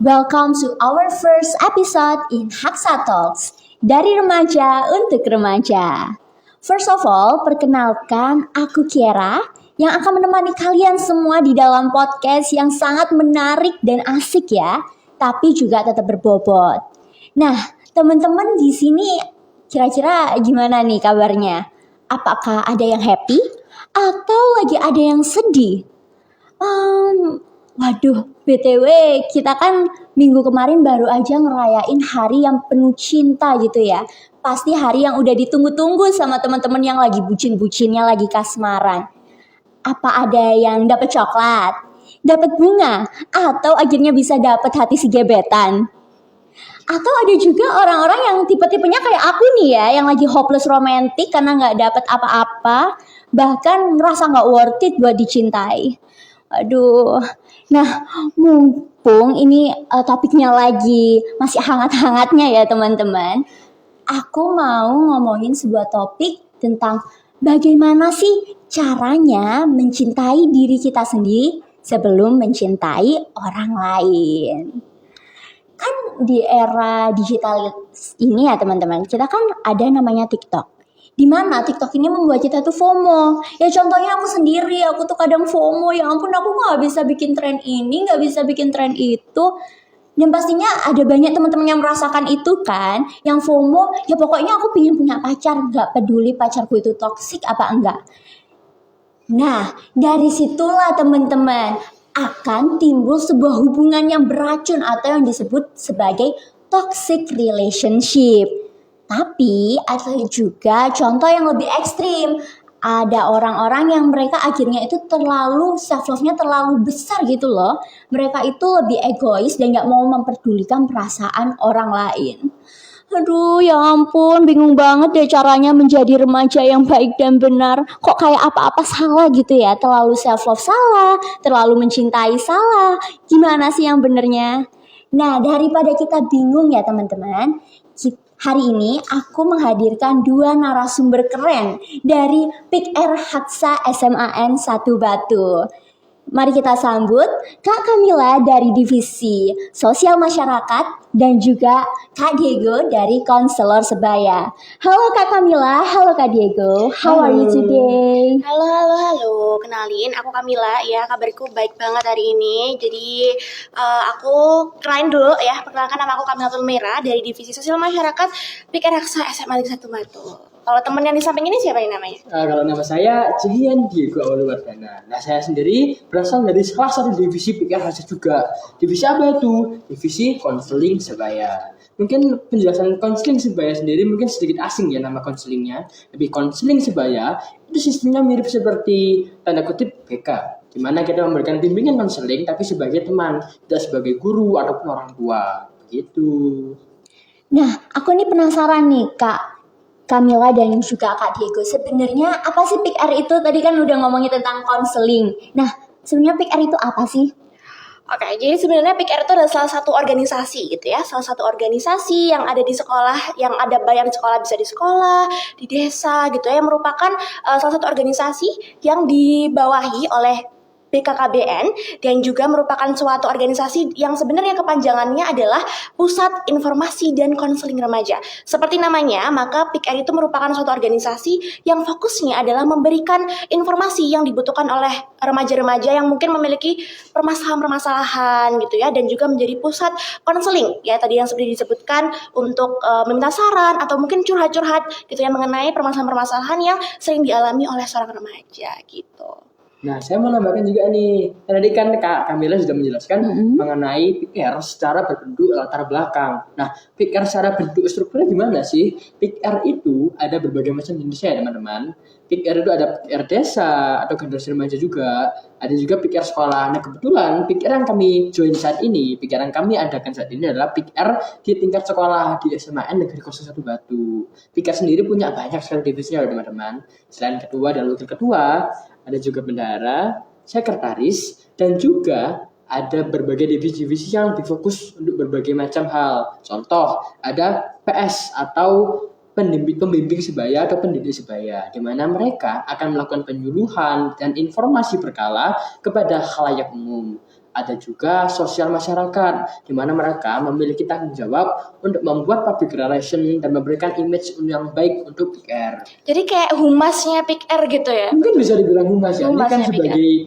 Welcome to our first episode in Haksa Talks, dari remaja untuk remaja. First of all, perkenalkan aku Kiera yang akan menemani kalian semua di dalam podcast yang sangat menarik dan asik ya, tapi juga tetap berbobot. Nah, teman-teman di sini kira-kira gimana nih kabarnya? Apakah ada yang happy atau lagi ada yang sedih? Waduh, BTW kita kan minggu kemarin baru aja ngerayain hari yang penuh cinta gitu ya. Pasti hari yang udah ditunggu-tunggu sama teman-teman yang lagi bucin-bucinnya, lagi kasmaran. Apa ada yang dapat coklat, dapat bunga, atau akhirnya bisa dapat hati si gebetan? Atau ada juga orang-orang yang tipe-tipenya kayak aku nih ya, yang lagi hopeless romantic karena nggak dapat apa-apa, bahkan ngerasa nggak worth it buat dicintai. Aduh, nah mumpung ini topiknya lagi masih hangat-hangatnya ya teman-teman, aku mau ngomongin sebuah topik tentang bagaimana sih caranya mencintai diri kita sendiri sebelum mencintai orang lain. Kan di era digital ini ya teman-teman, kita kan ada namanya TikTok. Di mana TikTok ini membuat kita tuh FOMO. Ya contohnya aku sendiri, aku tuh kadang FOMO. Ya ampun, aku nggak bisa bikin tren ini, nggak bisa bikin tren itu. Dan pastinya ada banyak teman-teman yang merasakan itu kan. Yang FOMO, ya pokoknya aku pengen punya pacar, nggak peduli pacarku itu toksik apa enggak. Nah, dari situlah teman-teman akan timbul sebuah hubungan yang beracun atau yang disebut sebagai toxic relationship. Tapi ada juga contoh yang lebih ekstrim. Ada orang-orang yang mereka akhirnya itu terlalu self-love-nya terlalu besar gitu loh. Mereka itu lebih egois dan gak mau memperdulikan perasaan orang lain. Aduh ya ampun, bingung banget deh caranya menjadi remaja yang baik dan benar. Kok kayak apa-apa salah gitu ya. Terlalu self-love salah, terlalu mencintai salah. Gimana sih yang benernya? Nah, daripada kita bingung ya teman-teman, hari ini aku menghadirkan dua narasumber keren dari PIKR Haksa SMAN 1 Batu. Mari kita sambut Kak Kamila dari Divisi Sosial Masyarakat dan juga Kak Diego dari Konselor Sebaya. Halo Kak Kamila, halo Kak Diego. How are you today? Halo. Kenalin, aku Kamila ya. Kabarku baik banget hari ini. Jadi aku kenalin dulu ya. Perkenalkan, nama aku Kamila Tulmira dari Divisi Sosial Masyarakat PIKR Haksa SMA Negeri 1 Batu. Kalau temen yang di samping ini siapa yang namanya? Kalau nama saya Cihian Diego Awalwardana. Nah, saya sendiri berasal dari salah satu divisi PIKR Haksa juga. Divisi apa itu? Divisi Konseling Sebaya. Mungkin penjelasan konseling sebaya sendiri mungkin sedikit asing ya nama konselingnya. Tapi konseling sebaya itu sistemnya mirip seperti tanda kutip BK, di mana kita memberikan bimbingan konseling tapi sebagai teman, tidak sebagai guru ataupun orang tua. Begitu. Nah, aku nih penasaran nih Kak Kamila dan juga Kak Diego. Sebenarnya apa sih PIKR itu? Tadi kan udah ngomongin tentang konseling. Nah, sebenarnya PIKR itu apa sih? Oke, jadi sebenarnya PIKR itu adalah salah satu organisasi gitu ya. Salah satu organisasi yang ada di sekolah, yang ada bayar di sekolah, bisa di sekolah, di desa gitu ya. Yang merupakan salah satu organisasi yang dibawahi oleh BKKBN dan juga merupakan suatu organisasi yang sebenarnya kepanjangannya adalah Pusat Informasi dan Konseling Remaja. Seperti namanya, maka PIKR itu merupakan suatu organisasi yang fokusnya adalah memberikan informasi yang dibutuhkan oleh remaja-remaja yang mungkin memiliki permasalahan-permasalahan gitu ya, dan juga menjadi pusat konseling ya, tadi yang seperti disebutkan untuk meminta saran atau mungkin curhat-curhat gitu ya mengenai permasalahan-permasalahan yang sering dialami oleh seorang remaja gitu. Nah, saya mau nambahkan juga nih. Tadi kan Kak Kamila sudah menjelaskan mengenai PIKR secara berbentuk latar belakang. Nah, PIKR secara bentuk strukturnya gimana sih? PIKR itu ada berbagai macam jenisnya ya teman-teman. PIKR itu ada PIKR desa atau generasi remaja juga. Ada juga PIKR sekolah. Nah, kebetulan PIKR yang kami join saat ini, PIKR yang kami adakan saat ini adalah PIKR di tingkat sekolah di SMAN Negeri 01 Batu. PIKR sendiri punya banyak sekali divisinya teman-teman. Selain ketua dan wakil ketua, ada juga bendahara, sekretaris, dan juga ada berbagai divisi-divisi yang difokus untuk berbagai macam hal. Contoh, ada PS atau pembimbing sebaya atau pendidik sebaya, di mana mereka akan melakukan penyuluhan dan informasi berkala kepada khalayak umum. Ada juga sosial masyarakat, di mana mereka memiliki tanggung jawab untuk membuat public relation dan memberikan image yang baik untuk PR. Jadi kayak humasnya PR gitu ya. Mungkin bisa dibilang humas ya, ini kan Humasnya sebagai pendidik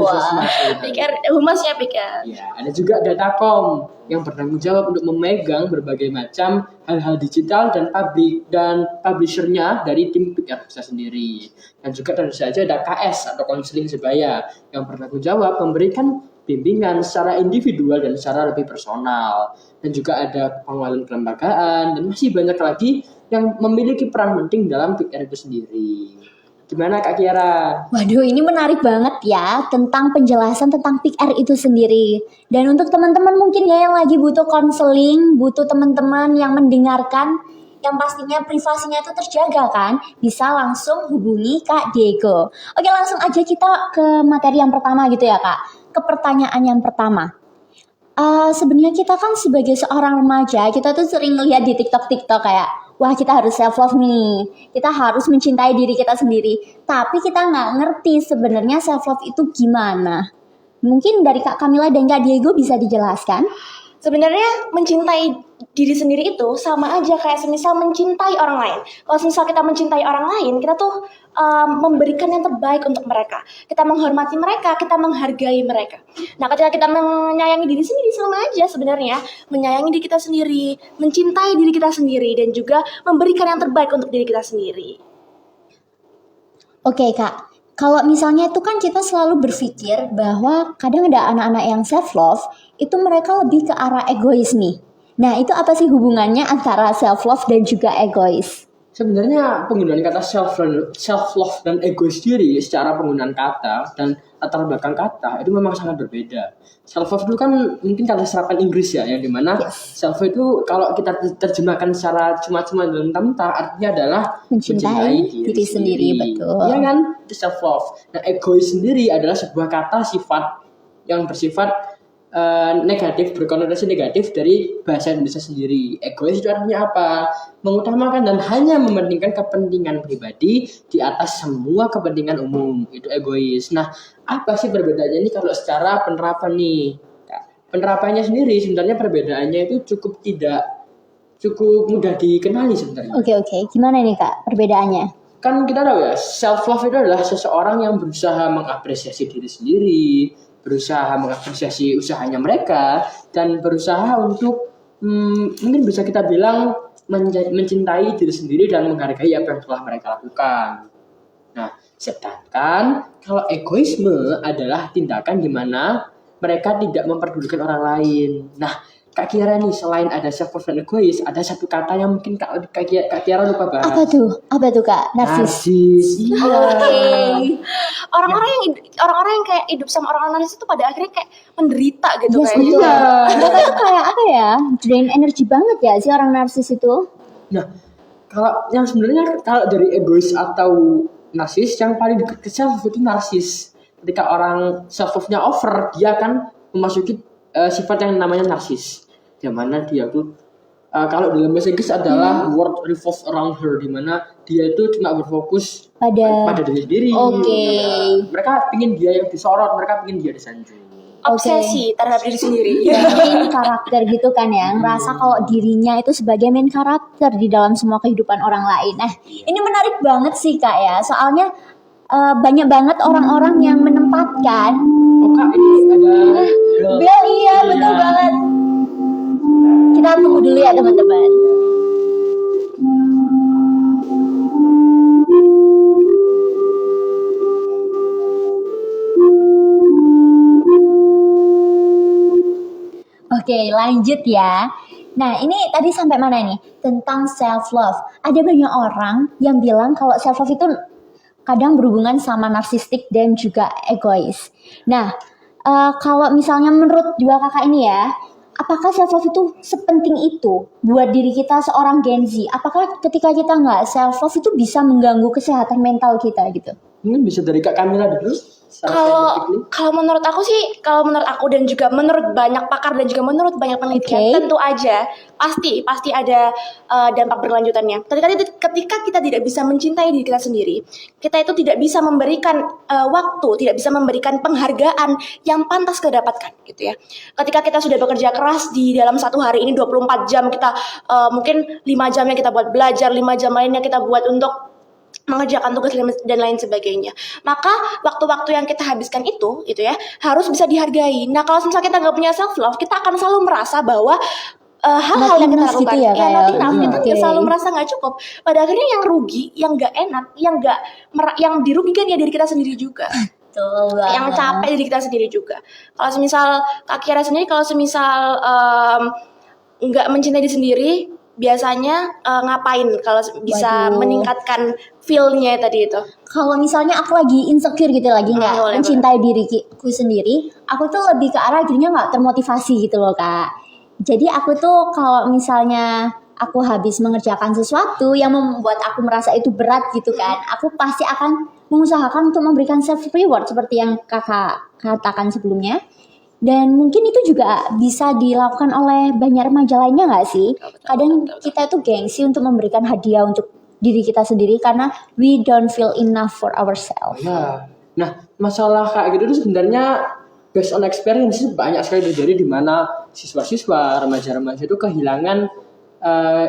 Wah. PR humasnya PR. Ya, ada juga Datacom yang bertanggung jawab untuk memegang berbagai macam hal-hal digital dan publishernya dari tim PR bisa sendiri. Dan juga tentu saja ada KS atau konseling sebaya yang bertanggung jawab memberikan bimbingan secara individual dan secara lebih personal. Dan juga ada pengelolaan kelembagaan dan masih banyak lagi yang memiliki peran penting dalam PR itu sendiri. Gimana Kak Kiara? Waduh, ini menarik banget ya tentang penjelasan tentang PR itu sendiri. Dan untuk teman-teman mungkin ya yang lagi butuh konseling, butuh teman-teman yang mendengarkan, yang pastinya privasinya itu terjaga kan, bisa langsung hubungi Kak Diego. Oke, langsung aja kita ke materi yang pertama gitu ya Kak. Ke pertanyaan yang pertama. Sebenarnya kita kan sebagai seorang remaja, kita tuh sering lihat di TikTok kayak, wah kita harus self love nih, kita harus mencintai diri kita sendiri. Tapi kita nggak ngerti sebenarnya self love itu gimana. Mungkin dari Kak Camilla dan Kak Diego bisa dijelaskan? Sebenarnya mencintai diri sendiri itu sama aja kayak semisal mencintai orang lain. Kalau semisal kita mencintai orang lain, kita tuh memberikan yang terbaik untuk mereka. Kita menghormati mereka, kita menghargai mereka. Nah, ketika kita menyayangi diri sendiri sama aja sebenarnya. Menyayangi diri kita sendiri, mencintai diri kita sendiri, dan juga memberikan yang terbaik untuk diri kita sendiri. Oke Kak, kalau misalnya itu kan kita selalu berpikir bahwa kadang ada anak-anak yang self love, itu mereka lebih ke arah egois nih. Nah itu apa sih hubungannya antara self love dan juga egois? Sebenarnya penggunaan kata self love dan egois diri secara penggunaan kata dan latar belakang kata itu memang sangat berbeda. Self love itu kan mungkin kata serapan Inggris ya, yang dimana self itu kalau kita terjemahkan secara cuma-cuma dalam mentah artinya adalah Mencintai diri sendiri, betul. Iya kan? Itu self love. Nah, egois sendiri adalah sebuah kata sifat yang bersifat negatif, berkonotasi negatif dari bahasa Indonesia sendiri. Egois itu artinya apa? Mengutamakan dan hanya mementingkan kepentingan pribadi di atas semua kepentingan umum. Itu egois. Nah, apa sih perbedaannya ini kalau secara penerapan nih? Penerapannya sendiri sebenarnya perbedaannya itu cukup mudah dikenali sebenarnya. Oke, gimana nih Kak perbedaannya? Kan kita tahu ya, self love itu adalah seseorang yang berusaha mengapresiasi diri sendiri, berusaha mengapresiasi usahanya mereka, dan berusaha untuk mungkin bisa kita bilang mencintai diri sendiri dan menghargai apa yang telah mereka lakukan. Nah, sedangkan kalau egoisme adalah tindakan di mana mereka tidak memperdulikan orang lain. Nah, Kak Kiara nih, selain ada self love dan egois, ada satu kata yang mungkin Kak Kiara lupa bahas. Apa tuh Kak? Narsis. Iya. Oke. Orang-orang yang kayak hidup sama orang narsis itu pada akhirnya kayak menderita gitu Yes, kayaknya. betul. Iya. Mereka tuh kayak apa ya? Drain energi banget ya si orang narsis itu. Nah, kalau yang sebenarnya kalau dari egois atau narsis, yang paling dekat ke self itu narsis. Ketika orang self love-nya over, dia akan memasuki sifat yang namanya narsis. Di mana dia tuh kalau dalam bahasa Inggris adalah world revolves around her, di mana dia itu cuma berfokus pada diri sendiri. Oke. Mereka pingin dia yang disorot, mereka pingin dia disanjung. Obsesi terhadap diri sendiri. Main karakter gitu kan ya, ngerasa kalau dirinya itu sebagai main karakter di dalam semua kehidupan orang lain. Nah, ini menarik banget sih Kak ya, soalnya banyak banget orang-orang yang menempatkan Oh Kak, ini ada bel, iya betul banget. Kita tunggu dulu ya teman-teman. Oke, lanjut ya. Nah, ini tadi sampai mana nih? Tentang self love. Ada banyak orang yang bilang kalau self love itu kadang berhubungan sama narsistik dan juga egois. Nah, kalau misalnya menurut dua kakak ini ya, apakah self love itu sepenting itu buat diri kita seorang Gen Z? Apakah ketika kita nggak self love itu bisa mengganggu kesehatan mental kita gitu? mungkin bisa dari Kak Camilla dulu. Kalau menurut aku dan juga menurut banyak pakar dan juga menurut banyak penelitian, tentu aja pasti ada dampak berkelanjutannya. Ketika kita tidak bisa mencintai diri kita sendiri, kita itu tidak bisa memberikan waktu, tidak bisa memberikan penghargaan yang pantas kita dapatkan, gitu ya. Ketika kita sudah bekerja keras di dalam satu hari ini 24 jam, kita mungkin 5 jamnya kita buat belajar, 5 jam lainnya kita buat untuk mengerjakan tugas dan lain sebagainya. Maka waktu-waktu yang kita habiskan itu ya harus bisa dihargai. Nah, kalau misalnya kita nggak punya self love, kita akan selalu merasa bahwa hal-hal yang kita lakukan gitu ya, not enough, kita selalu merasa nggak cukup. Pada akhirnya yang rugi, yang nggak enak, yang dirugikan ya diri kita sendiri juga. Betul banget. Yang capek diri kita sendiri juga. Kalau semisal Kak Kira sendiri, kalau semisal nggak mencintai diri sendiri, biasanya ngapain kalau bisa meningkatkan feel-nya tadi itu? Kalau misalnya aku lagi insecure gitu, lagi nggak mencintai diriku sendiri, aku tuh lebih ke arah dirinya nggak termotivasi gitu loh Kak. Jadi aku tuh kalau misalnya aku habis mengerjakan sesuatu yang membuat aku merasa itu berat gitu kan, aku pasti akan mengusahakan untuk memberikan self reward seperti yang Kakak katakan sebelumnya. Dan mungkin itu juga bisa dilakukan oleh banyak remaja lainnya nggak sih? Kadang kita itu gengsi untuk memberikan hadiah untuk diri kita sendiri karena we don't feel enough for ourselves. Ya. Nah, masalah kayak gitu tuh sebenarnya based on experience banyak sekali terjadi di mana siswa-siswa, remaja-remaja itu kehilangan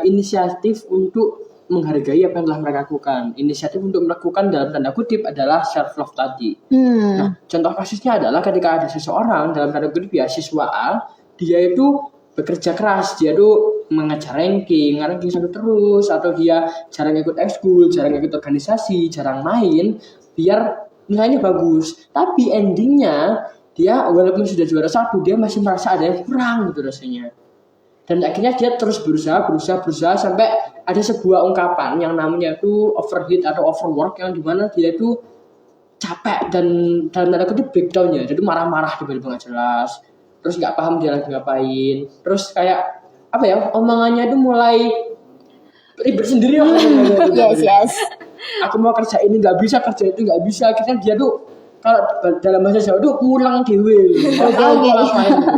inisiatif untuk menghargai apa yang telah mereka lakukan. Inisiatif untuk melakukan dalam tanda kutip adalah self love tadi. Nah, contoh kasusnya adalah ketika ada seseorang dalam tanda kutip ya siswa A, dia itu bekerja keras, dia tuh mengejar ranking satu terus, atau dia jarang ikut ekskul, jarang ikut organisasi, jarang main, biar nilainya bagus. Tapi endingnya dia walaupun sudah juara 1, dia masih merasa ada yang kurang gitu rasanya. Dan akhirnya dia terus berusaha sampai ada sebuah ungkapan yang namanya itu overheat atau overwork, yang dimana dia itu capek dan dalam tanda kutip breakdown ya, jadi marah-marah tiba-tiba nggak jelas, terus nggak paham dia lagi ngapain, terus kayak apa ya, omongannya itu mulai ribet sendiri lah. Yes. Aku mau kerja ini nggak bisa, kerja itu nggak bisa, akhirnya dia tuh kalau dalam bahasa Jawa tuh ngulang dewe.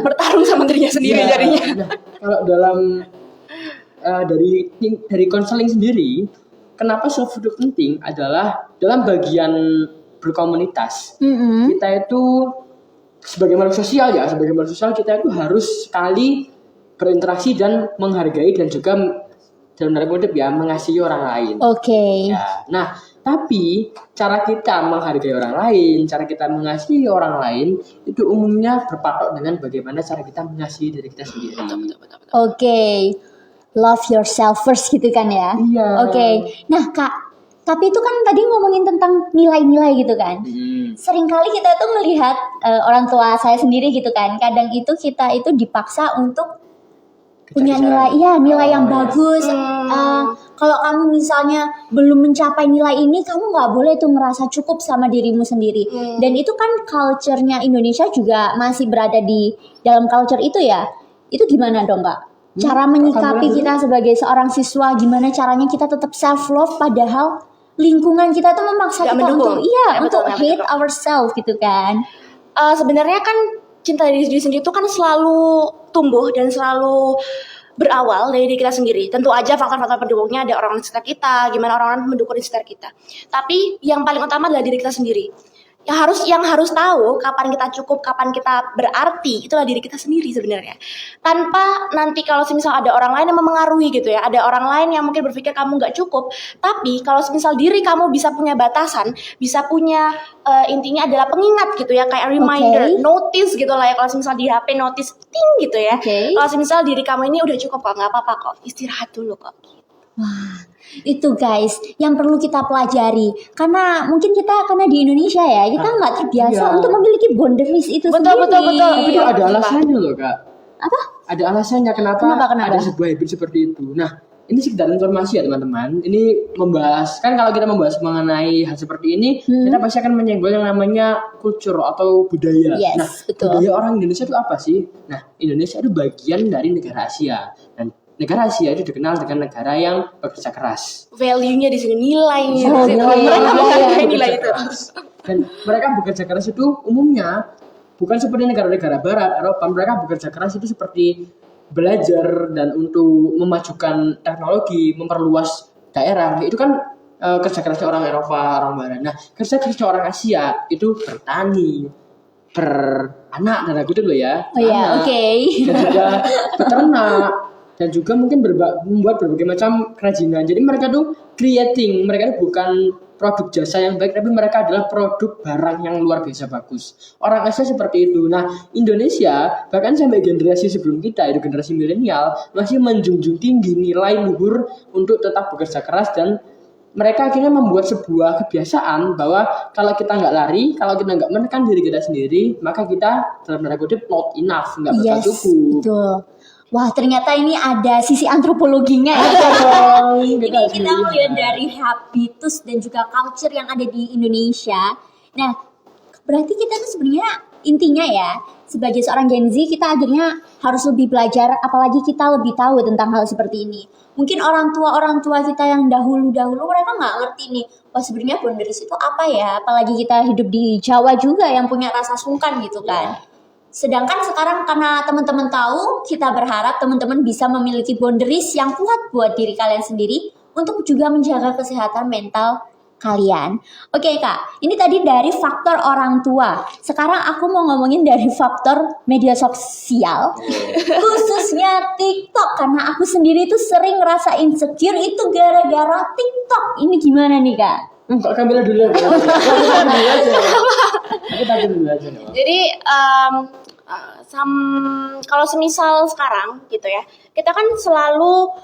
Bertarung sama dirinya sendiri jadinya. Nah, kalau dalam dari konseling sendiri, kenapa self itu penting adalah dalam bagian berkomunitas. Kita itu sebagai makhluk sosial kita itu harus sekali berinteraksi dan menghargai dan juga dalam tanda kutip ya mengasihi orang lain. Oke. Ya, nah, tapi cara kita menghargai orang lain, cara kita mengasihi orang lain itu umumnya berpatok dengan bagaimana cara kita mengasihi diri kita sendiri. Betul. Oke. Love yourself first gitu kan ya. Iya. Oke. Nah Kak, tapi itu kan tadi ngomongin tentang nilai-nilai gitu kan. Seringkali kita tuh melihat orang tua saya sendiri gitu kan. Kadang itu kita itu dipaksa untuk punya nilai yang bagus. Kalau kamu misalnya belum mencapai nilai ini, kamu nggak boleh tuh merasa cukup sama dirimu sendiri. Dan itu kan culture-nya Indonesia juga masih berada di dalam culture itu ya. Itu gimana dong Kak? Cara menyikapi kita sebagai seorang siswa, gimana caranya kita tetap self love padahal lingkungan kita tuh memaksa kita untuk hate ourselves gitu kan. Sebenarnya kan cinta diri sendiri itu kan selalu tumbuh dan selalu berawal dari diri kita sendiri. Tentu aja faktor-faktor pendukungnya ada orang di sekitar kita, gimana orang-orang mendukung di sekitar kita. Tapi yang paling utama adalah diri kita sendiri. Yang harus tahu kapan kita cukup, kapan kita berarti, itulah diri kita sendiri sebenarnya. Tanpa nanti kalau semisal ada orang lain yang memengaruhi gitu ya, ada orang lain yang mungkin berpikir kamu nggak cukup. Tapi kalau semisal diri kamu bisa punya batasan, bisa punya intinya adalah pengingat gitu ya, kayak reminder, notice gitu lah ya. Kalau semisal di HP notice ting gitu ya. Kalau semisal diri kamu ini udah cukup kok, nggak apa-apa kok, istirahat dulu kok. Wah, itu guys yang perlu kita pelajari, karena mungkin karena di Indonesia ya kita nggak terbiasa untuk memiliki boundaries itu sendiri. Betul. Tapi itu ada alasannya loh Kak. Apa? Ada alasannya kenapa? Ada sebuah habit seperti itu. Nah, ini sekedar informasi ya teman-teman. Ini membahas, kan kalau kita membahas mengenai hal seperti ini, kita pasti akan menyenggol yang namanya kultur atau budaya. Yes, nah, betul. Budaya orang Indonesia itu apa sih? Nah, Indonesia itu bagian dari negara Asia. Dan negara Asia itu dikenal dengan negara yang bekerja keras. Value-nya di sini, nilainya. Nilai itu. Dan mereka bekerja keras itu umumnya bukan seperti negara-negara barat Eropa. Mereka bekerja keras itu seperti belajar dan untuk memajukan teknologi, memperluas daerah. Itu kan kerja kerasnya orang Eropa, orang barat. Nah, kerja kerasnya orang Asia itu bertani, beranak, dan aku dulu ya. Oh ya, oke. Dan juga beternak, dan juga mungkin membuat berbagai macam kerajinan. Jadi mereka tuh creating, mereka tuh bukan produk jasa yang baik, tapi mereka adalah produk barang yang luar biasa bagus. Orang Asia seperti itu. Nah, Indonesia bahkan sampai generasi sebelum kita, itu generasi milenial, masih menjunjung tinggi nilai luhur untuk tetap bekerja keras, dan mereka akhirnya membuat sebuah kebiasaan bahwa kalau kita nggak lari, kalau kita nggak menekan diri kita sendiri, maka kita dalam tanda kutip not enough, nggak bakal cukup. Betul. Wah, ternyata ini ada sisi antropologinya ya. Jadi kita melihat dari habitus dan juga culture yang ada di Indonesia. Nah, berarti kita tuh sebenarnya intinya ya, sebagai seorang Gen Z kita akhirnya harus lebih belajar, apalagi kita lebih tahu tentang hal seperti ini. Mungkin orang tua kita yang dahulu mereka nggak ngerti nih, wah sebenarnya boundaries itu apa ya, apalagi kita hidup di Jawa juga yang punya rasa sungkan gitu kan. Sedangkan sekarang karena teman-teman tahu, kita berharap teman-teman bisa memiliki boundaries yang kuat buat diri kalian sendiri untuk juga menjaga kesehatan mental kalian. Oke Kak, ini tadi dari faktor orang tua. Sekarang aku mau ngomongin dari faktor media sosial, khususnya TikTok. Karena aku sendiri tuh sering ngerasa insecure itu gara-gara TikTok. Ini gimana nih Kak? Kok Kamila dulu aja. Aku takut dulu aja. Jadi kalau semisal sekarang gitu ya, kita kan selalu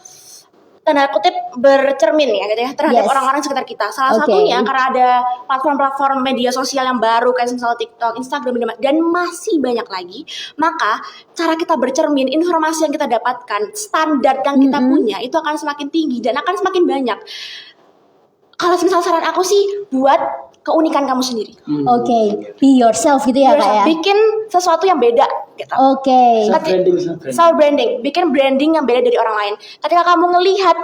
tanda kutip bercermin ya gitu ya terhadap orang-orang sekitar kita. Salah satunya karena ada platform-platform media sosial yang baru kayak misalnya TikTok, Instagram, dan masih banyak lagi. Maka cara kita bercermin, informasi yang kita dapatkan, standar yang kita punya itu akan semakin tinggi dan akan semakin banyak. Kalau misal saran aku sih buat keunikan kamu sendiri. Oke, be yourself gitu ya Kak ya. Bikin sesuatu yang beda gitu. Oke. Self branding, bikin branding yang beda dari orang lain. Ketika kamu ngelihat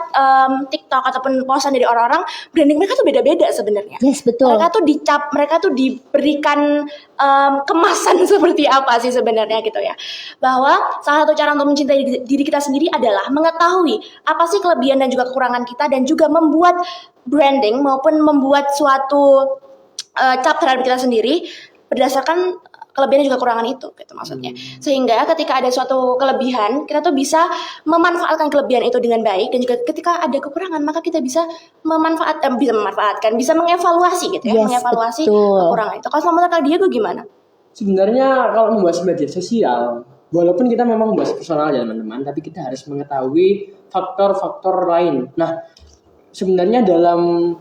TikTok ataupun postan dari orang-orang, branding mereka tuh beda-beda sebenarnya. Yes, betul. Mereka tuh dicap, mereka tuh diberikan kemasan seperti apa sih sebenarnya gitu ya. Bahwa salah satu cara untuk mencintai diri kita sendiri adalah mengetahui apa sih kelebihan dan juga kekurangan kita, dan juga membuat branding maupun membuat suatu cap terhadap kita sendiri berdasarkan kelebihan dan juga kekurangan itu gitu maksudnya. Sehingga ketika ada suatu kelebihan, kita tuh bisa memanfaatkan kelebihan itu dengan baik, dan juga ketika ada kekurangan maka kita bisa bisa mengevaluasi gitu ya, mengevaluasi kekurangan itu. Kalau sama Kak Diego gimana? Sebenarnya kalau membahas media sosial, walaupun kita memang membahas personal ya teman-teman, tapi kita harus mengetahui faktor-faktor lain. Nah, sebenarnya dalam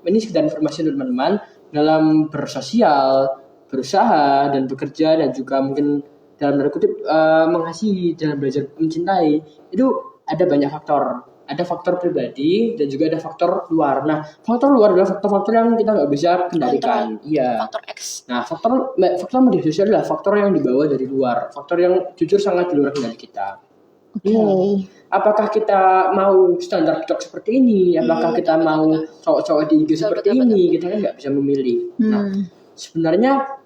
ini sekedar informasi untuk teman-teman, dalam bersosial, berusaha dan bekerja, dan juga mungkin dalam tanda kutip mengasihi, dalam belajar mencintai, itu ada banyak faktor. Ada faktor pribadi dan juga ada faktor luar. Nah, faktor luar adalah faktor-faktor yang kita nggak bisa kendalikan. Iya. Faktor X. Nah, faktor media sosial adalah faktor yang dibawa dari luar, faktor yang jujur sangat di luar kendali kita. Apakah kita mau standar TikTok seperti ini? Apakah kita mau cowok-cowok di IG seperti ini? Kita kan nggak bisa memilih. Nah, sebenarnya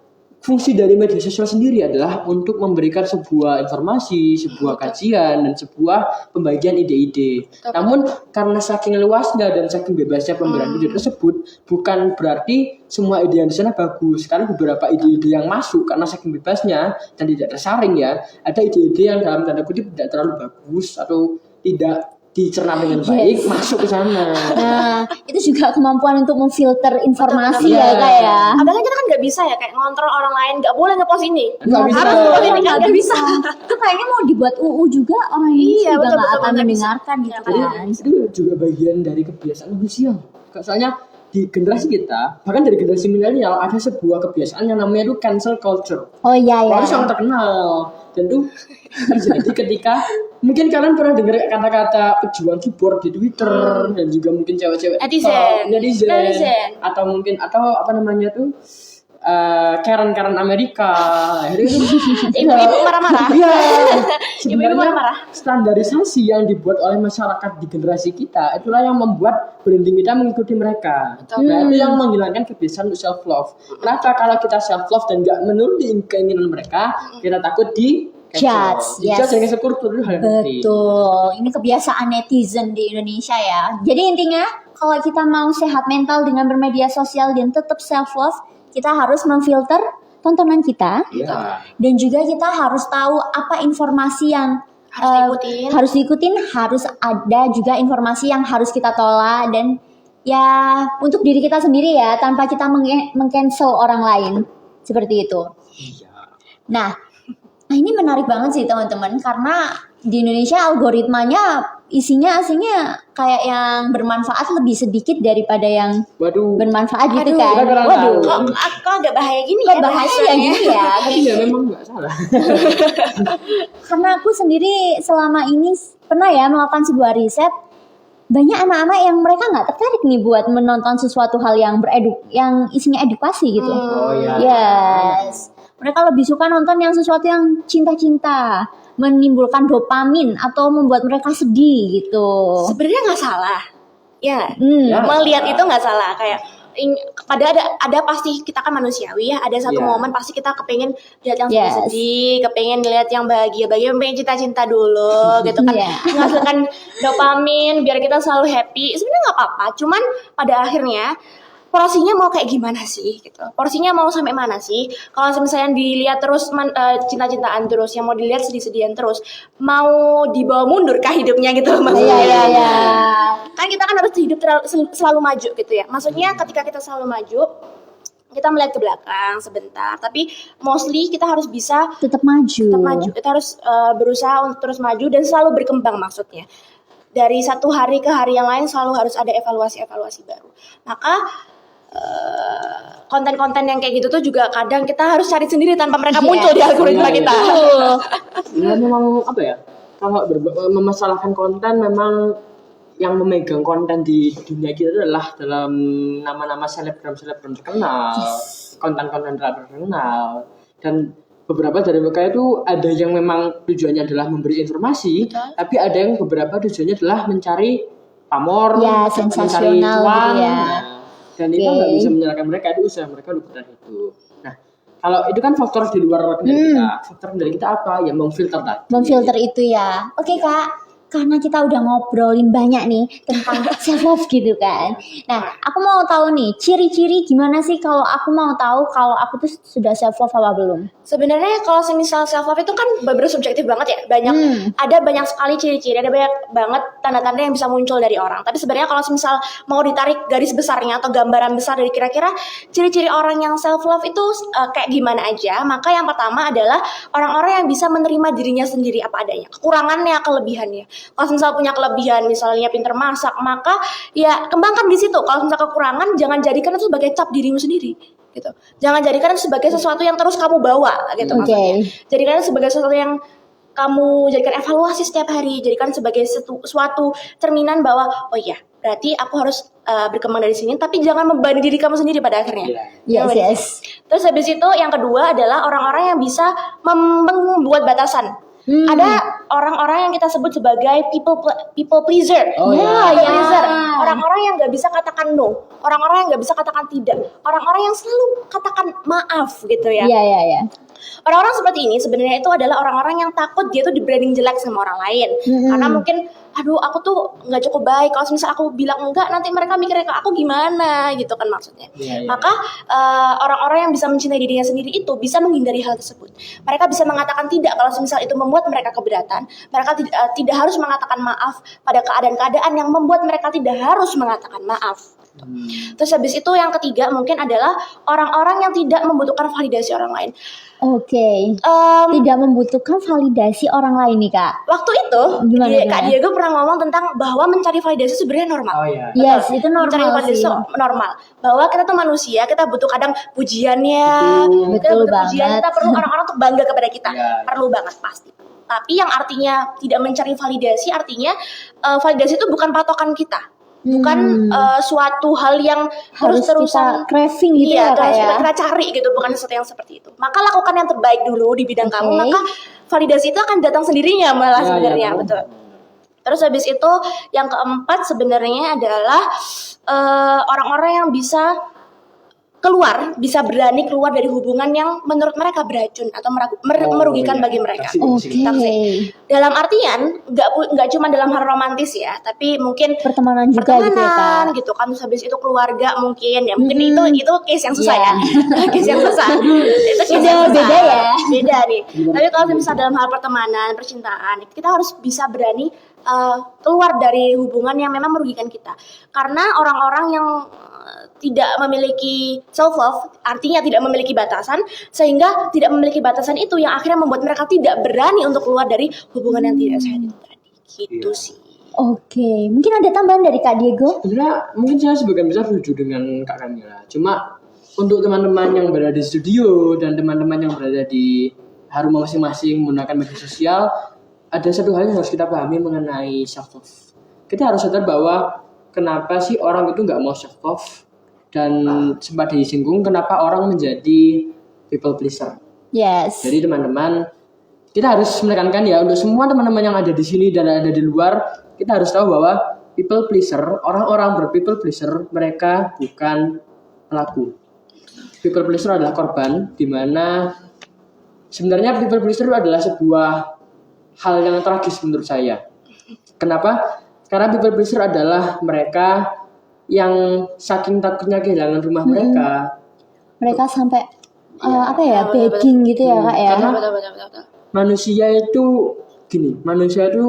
fungsi dari media sosial sendiri adalah untuk memberikan sebuah informasi, sebuah kajian, dan sebuah pembagian ide-ide. Namun karena saking luasnya dan saking bebasnya pemberian ide tersebut, bukan berarti semua ide yang di sana bagus. Karena beberapa ide-ide yang masuk karena saking bebasnya dan tidak tersaring ya, ada ide-ide yang dalam tanda kutip tidak terlalu bagus atau tidak dicerna dengan baik masuk ke sana. Nah, itu juga kemampuan untuk memfilter informasi ya Kak ya. Apalagi kita kan nggak bisa ya kayak ngontrol orang lain, nggak boleh ngepost ini. Nggak bisa. Itu kayaknya mau dibuat UU juga orang ini juga nggak akan mendengarkan gitu kan. Itu juga bagian dari kebiasaan manusia. Soalnya di generasi kita, bahkan dari generasi milenial, ada sebuah kebiasaan yang namanya itu cancel culture. Oh iya ya. Itu sangat terkenal. Dan itu terjadi ketika mungkin kalian pernah dengar kata-kata pejuang keyboard di Twitter, dan juga mungkin cewek-cewek netizen atau mungkin apa namanya tuh Karen Amerika. Akhirnya itu Ibu-ibu marah-marah. iya. Ibu-ibu marah-marah. Standarisasi yang dibuat oleh masyarakat di generasi kita itulah yang membuat branding kita mengikuti mereka. Nah, itu yang menghilangkan kebiasaan untuk self love. Kenapa kalau kita self love dan nggak menuruti keinginan mereka, kita takut di Judge, yes. Judge dan kultur itu hal yang penting. Betul, ini kebiasaan netizen di Indonesia ya. Jadi intinya kalau kita mau sehat mental dengan bermedia sosial dan tetap self love, kita harus memfilter tontonan kita. Iya. Dan juga kita harus tahu apa informasi yang harus diikutin, harus ada juga informasi yang harus kita tolak dan ya untuk diri kita sendiri ya, tanpa kita meng-cancel orang lain. Seperti itu. Iya. Nah, ini menarik banget sih teman-teman, karena di Indonesia algoritmanya isinya kayak yang bermanfaat lebih sedikit daripada yang Waduh. bermanfaat gitu Aduh, kan. kita kurang Waduh, tahu. Kok agak bahaya gini kok ya bahaya ya bahasanya? gini ya. Tapi ya memang nggak salah. Karena aku sendiri selama ini pernah ya melakukan sebuah riset, banyak anak-anak yang mereka nggak tertarik nih buat menonton sesuatu hal yang yang isinya edukasi gitu. Oh iya. Yes. Mereka lebih suka nonton yang sesuatu yang cinta-cinta, menimbulkan dopamin atau membuat mereka sedih gitu. Sebenarnya nggak salah. Ya, Ya. melihat itu nggak salah. Kayak ada pasti kita kan manusiawi ya. Ada satu Iya. momen pasti kita kepengen lihat yang Yes. sedih, kepengen lihat yang bahagia, pengen cinta-cinta dulu gitu kan. Iya. Menghasilkan dopamin biar kita selalu happy. Sebenarnya nggak apa-apa. Cuman pada akhirnya porsinya mau kayak gimana sih gitu. Porsinya mau sampai mana sih? Kalau misalnya dilihat terus cinta-cintaan terus, yang mau dilihat sedih-sedihan terus, mau dibawa mundur kah hidupnya gitu maksudnya. Iya. Kan kita kan harus hidup selalu maju gitu ya. Maksudnya ketika kita selalu maju, kita melihat ke belakang sebentar, tapi mostly kita harus bisa Tetap maju. Kita harus berusaha untuk terus maju dan selalu berkembang maksudnya. Dari satu hari ke hari yang lain selalu harus ada evaluasi baru. Maka konten-konten yang kayak gitu tuh juga kadang kita harus cari sendiri tanpa mereka muncul di algoritma Iya, kita. Ya memang apa ya? Kalau memasalahkan konten memang yang memegang konten di dunia kita adalah dalam nama-nama selebgram terkenal, konten-konten terkenal, dan beberapa dari mereka itu ada yang memang tujuannya adalah memberi informasi, tapi ada yang beberapa tujuannya adalah mencari pamor, Ya, mencari sensasional cuan. gitu ya. Dan itu nggak bisa menyalahkan mereka, itu usaha mereka untuk bertahan hidup. Nah, kalau itu kan faktor di luar kendali kita. Faktor kendali kita apa? Ya memfilter tadi. Memfilter itu ya. Oke Kak, karena kita udah ngobrolin banyak nih tentang self love gitu kan. Nah, aku mau tahu nih ciri-ciri gimana sih kalau aku mau tahu kalau aku tuh sudah self love apa belum? Sebenarnya kalau semisal self love itu kan bener subjektif banget ya. Ada banyak sekali ciri-ciri, ada banyak banget tanda-tanda yang bisa muncul dari orang. Tapi sebenarnya kalau semisal mau ditarik garis besarnya atau gambaran besar dari kira-kira ciri-ciri orang yang self love itu kayak gimana aja, maka yang pertama adalah orang-orang yang bisa menerima dirinya sendiri apa adanya, kekurangannya, kelebihannya. Kalau misal punya kelebihan, misalnya pinter masak, maka ya kembangkan di situ. Kalau misal kekurangan, jangan jadikan itu sebagai cap dirimu sendiri. Gitu. Jangan jadikan itu sebagai sesuatu yang terus kamu bawa gitu maksudnya. Jadikan itu sebagai sesuatu yang kamu jadikan evaluasi setiap hari, jadikan sebagai suatu cerminan bahwa oh iya, berarti aku harus berkembang dari sini, tapi jangan membebani diri kamu sendiri pada akhirnya. Yes. Terus habis itu yang kedua adalah orang-orang yang bisa membuat batasan. Ada orang-orang yang kita sebut sebagai people pleaser. Pleaser. Orang-orang yang nggak bisa katakan no, orang-orang yang nggak bisa katakan tidak, orang-orang yang selalu katakan maaf gitu ya. Iya. Orang-orang seperti ini sebenarnya itu adalah orang-orang yang takut dia tuh di-branding jelek sama orang lain. Karena mungkin aduh aku tuh nggak cukup baik, kalau misal aku bilang enggak nanti mereka mikirnya ke aku gimana gitu kan maksudnya. Maka orang-orang yang bisa mencintai dirinya sendiri itu bisa menghindari hal tersebut. Mereka bisa mengatakan tidak kalau misal itu membuat mereka keberatan. Mereka tidak harus mengatakan maaf pada keadaan-keadaan yang membuat mereka tidak harus mengatakan maaf. Terus habis itu yang ketiga mungkin adalah orang-orang yang tidak membutuhkan validasi orang lain. Oke. Tidak membutuhkan validasi orang lain nih Kak. Waktu itu Kak Diego pernah ngomong tentang bahwa mencari validasi sebenarnya normal. Oh iya. Yes, itu normal mencari validasi sih. Normal. Bahwa kita tuh manusia, kita butuh kadang pujiannya. Kita Betul butuh pujian, banget. kita perlu orang-orang untuk bangga kepada kita. Iya. Perlu banget pasti. Tapi yang artinya tidak mencari validasi, artinya validasi itu bukan patokan kita. bukan suatu hal yang Harus terus-terusan kita craving gitu iya, ya, Kak, terus ya. kita cari gitu, bukan sesuatu yang seperti itu. Maka lakukan yang terbaik dulu di bidang Oke. kamu, maka validasi itu akan datang sendirinya malah Ya, sebenarnya, ya, betul. Terus habis itu yang keempat sebenarnya adalah orang-orang yang bisa berani keluar dari hubungan yang menurut mereka beracun atau merugikan bagi mereka. Oke. Dalam artian nggak cuma dalam hal romantis ya, tapi mungkin Pertemanan juga gitu ya, Kak. pertemanan gitu kan, terus habis itu keluarga mungkin ya, mungkin itu case yang susah Iya. ya. Case yang susah itu case Udah yang susah. beda ya. Beda nih. Tapi kalau misalnya dalam hal pertemanan, percintaan, kita harus bisa berani keluar dari hubungan yang memang merugikan kita, karena orang-orang yang tidak memiliki self love, artinya tidak memiliki batasan, sehingga tidak memiliki batasan itu yang akhirnya membuat mereka tidak berani untuk keluar dari hubungan yang tidak sehat itu tadi. Gitu sih. Oke, mungkin ada tambahan dari Kak Diego? Sebenarnya mungkin saya sebagian besar setuju dengan Kak Kamila. Cuma untuk teman-teman yang berada di studio dan teman-teman yang berada di rumah masing-masing menggunakan media sosial, ada satu hal yang harus kita pahami mengenai self love. Kita harus sadar bahwa kenapa sih orang itu nggak mau self love, dan sempat disinggung kenapa orang menjadi people pleaser. Yes. Jadi teman-teman, kita harus menekankan ya untuk semua teman-teman yang ada di sini dan ada di luar, kita harus tahu bahwa people pleaser, orang-orang ber-people pleaser, mereka bukan pelaku. People pleaser adalah korban, di mana sebenarnya people pleaser adalah sebuah hal yang tragis menurut saya. Kenapa? Karena people pleaser adalah mereka yang saking takutnya kehilangan rumah Mereka sampai betul, begging gitu ya, Kak ya. Betul. Manusia itu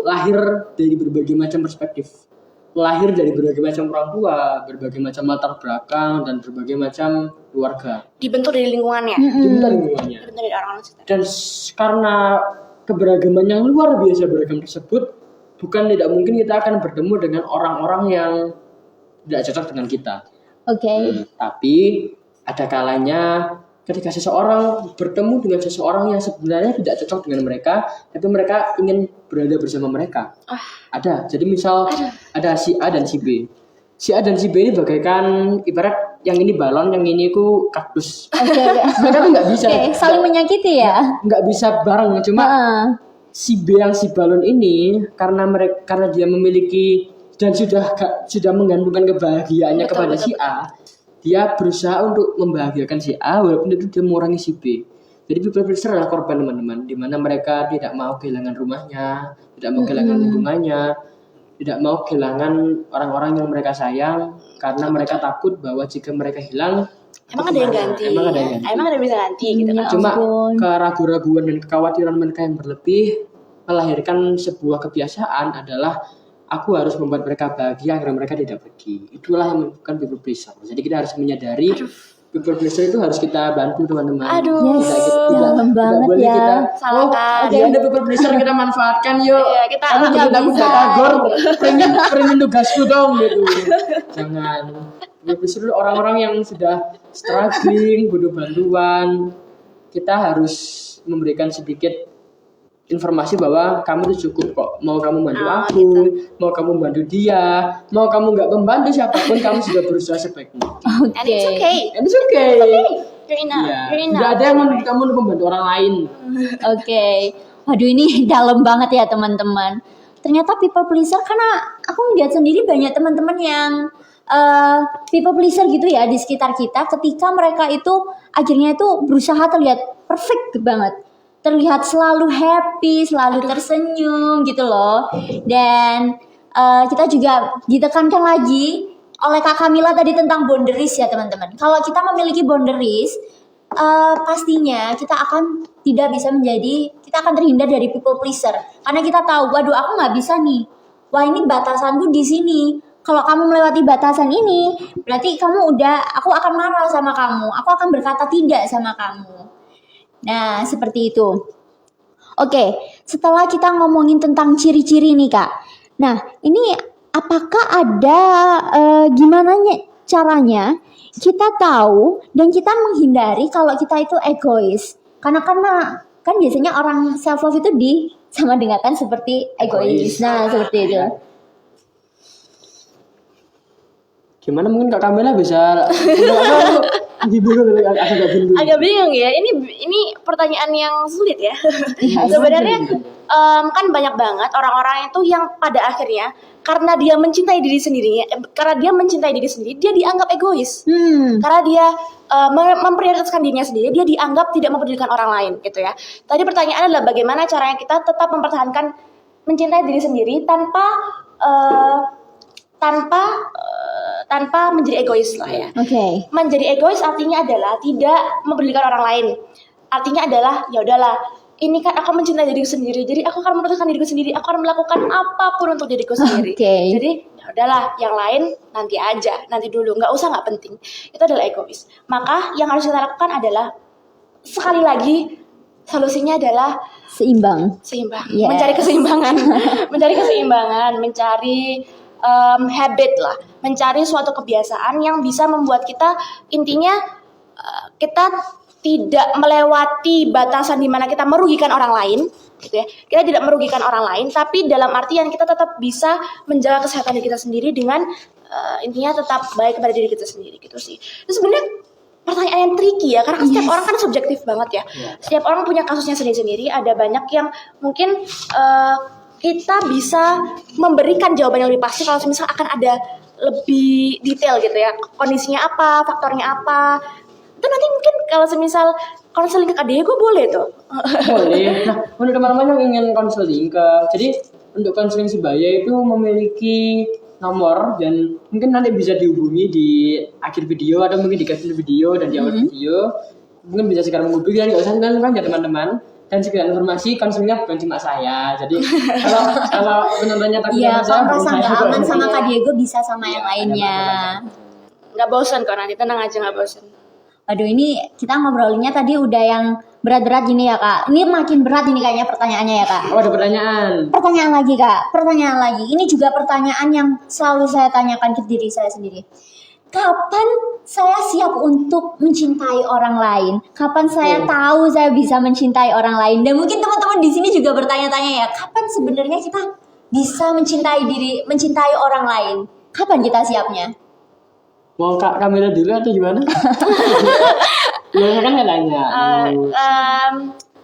lahir dari berbagai macam perspektif, lahir dari berbagai macam orang tua, berbagai macam latar belakang, dan berbagai macam keluarga. Dibentuk dari lingkungannya, Dibentuk lingkungannya. dibentuk dari orang-orang sekitar. Dan karena keberagaman yang luar biasa beragam tersebut, bukan tidak mungkin kita akan bertemu dengan orang-orang yang tidak cocok dengan kita. Oke. Tapi ada kalanya ketika seseorang bertemu dengan seseorang yang sebenarnya tidak cocok dengan mereka, tapi mereka ingin berada bersama mereka. Ada. Jadi misal ada si A dan si B. Si A dan si B ini bagaikan ibarat yang ini balon, yang ini ku kaktus. Oke. Mereka tuh nggak bisa. Oke, saling menyakiti ya. Nggak bisa bareng. Cuma Heeh. si B yang si balon ini karena dia memiliki dan sudah menggantungkan kebahagiaannya kepada si A, dia berusaha untuk membahagiakan si A walaupun itu dia mengurangi si B. Jadi people pleaser adalah korban teman-teman, di mana mereka tidak mau kehilangan rumahnya, tidak mau kehilangan lingkungannya, tidak mau kehilangan orang-orang yang mereka sayang, karena mereka takut bahwa jika mereka hilang, Emang ada yang ganti? Emang ada yang ganti. Emang ada yang bisa ganti gitu kan? Cuma ampun. keraguan-raguan dan kekhawatiran mereka yang berlebih melahirkan sebuah kebiasaan adalah aku harus membuat mereka bahagia agar mereka tidak pergi. Itulah yang menyebabkan people pleaser. Jadi kita harus menyadari people pleaser itu harus kita bantu teman-teman. Aduh. Yes, dalam banget boleh ya. kita Salahkan. dia ada people pleaser kita manfaatkan yuk. Iya, kita Aku nggak jadi takut bisa. batagor, pengen tugasku dong gitu. Jangan. People pleaser itu orang-orang yang sudah struggling, butuh bantuan. Kita harus memberikan sedikit informasi bahwa kamu itu cukup kok. Mau kamu bantu aku, mau kamu bantu dia, mau kamu nggak membantu siapapun, kamu sudah berusaha sebaik mungkin. And it's okay. And it's okay. You're enough. Iya. You're Tidak enough. ada yang menuntut kamu untuk membantu orang lain. Oke. Waduh, ini dalam banget ya teman-teman. Ternyata people pleaser, karena aku melihat sendiri banyak teman-teman yang people pleaser gitu ya di sekitar kita, ketika mereka itu akhirnya itu berusaha terlihat perfect banget, terlihat selalu happy, selalu tersenyum gitu loh. Dan kita juga ditekankan lagi oleh Kak Kamila tadi tentang boundaries ya teman-teman. Kalau kita memiliki boundaries, pastinya kita akan kita akan terhindar dari people pleaser. Karena kita tahu, waduh aku nggak bisa nih. Wah ini batasanku di sini. Kalau kamu melewati batasan ini, berarti aku akan marah sama kamu. Aku akan berkata tidak sama kamu. Nah, seperti itu. Oke, setelah kita ngomongin tentang ciri-ciri nih, Kak. Nah, ini apakah ada gimana caranya kita tahu dan kita menghindari kalau kita itu egois? Karena kan biasanya orang self love itu sama dengarkan seperti egois. Nah, seperti itu. Gimana mungkin Kak Kamila bisa Agak bingung ya. Ini pertanyaan yang sulit ya. Sebenarnya kan banyak banget orang-orang itu yang pada akhirnya karena dia mencintai diri sendiri, dia dianggap egois. Karena dia memprioritaskan dirinya sendiri, dia dianggap tidak mempedulikan orang lain gitu ya. Tadi pertanyaannya adalah bagaimana caranya kita tetap mempertahankan mencintai diri sendiri tanpa menjadi egois lah ya. Oke. Menjadi egois artinya adalah tidak mempedulikan orang lain. Artinya adalah ya udahlah, ini kan aku mencintai diriku sendiri, jadi aku akan memutuskan diriku sendiri, aku akan melakukan apapun untuk diriku sendiri. Jadi ya udahlah, yang lain nanti dulu, nggak penting. Itu adalah egois. Maka yang harus kita lakukan adalah sekali lagi solusinya adalah Seimbang. Yeah. Mencari keseimbangan, mencari habit lah, mencari suatu kebiasaan yang bisa membuat kita intinya kita tidak melewati batasan di mana kita merugikan orang lain, gitu ya. Kita tidak merugikan orang lain, tapi dalam artian kita tetap bisa menjaga kesehatan diri kita sendiri dengan intinya tetap baik kepada diri kita sendiri, gitu sih. Itu sebenarnya pertanyaan yang tricky ya, karena setiap orang kan subjektif banget ya. Setiap orang punya kasusnya sendiri-sendiri. Ada banyak yang mungkin kita bisa memberikan jawaban yang lebih pasti kalau misalnya akan ada lebih detail gitu ya, kondisinya apa, faktornya apa. Itu nanti mungkin kalau semisal konseling ke adiknya gue boleh tuh. Boleh. Nah, untuk teman-teman yang ingin konseling jadi untuk konseling sebaya itu memiliki nomor dan mungkin nanti bisa dihubungi di akhir video atau mungkin di caption video dan di awal video. Mungkin bisa sekarang menghubungi, nggak usah kan ya teman-teman. Dan sekedar informasi, konselingnya bukan cuma saya. Jadi kalau penontonnya takut kalau merasa nggak aman sama Kak Diego bisa sama yang lainnya. Nggak bosan kok, nanti tenang aja, nggak bosan. Aduh, ini kita ngobrolinnya tadi udah yang berat-berat gini ya Kak. Ini makin berat ini kayaknya pertanyaannya ya Kak. Oh, ada pertanyaan. Pertanyaan lagi Kak, pertanyaan lagi. Ini juga pertanyaan yang selalu saya tanyakan ke diri saya sendiri. Kapan saya siap untuk mencintai orang lain? Kapan saya tahu saya bisa mencintai orang lain? Dan mungkin teman-teman di sini juga bertanya-tanya ya, kapan sebenarnya kita bisa mencintai orang lain? Kapan kita siapnya? Mau Kak Kamila dulu atau gimana? Ya kan nggak nanya.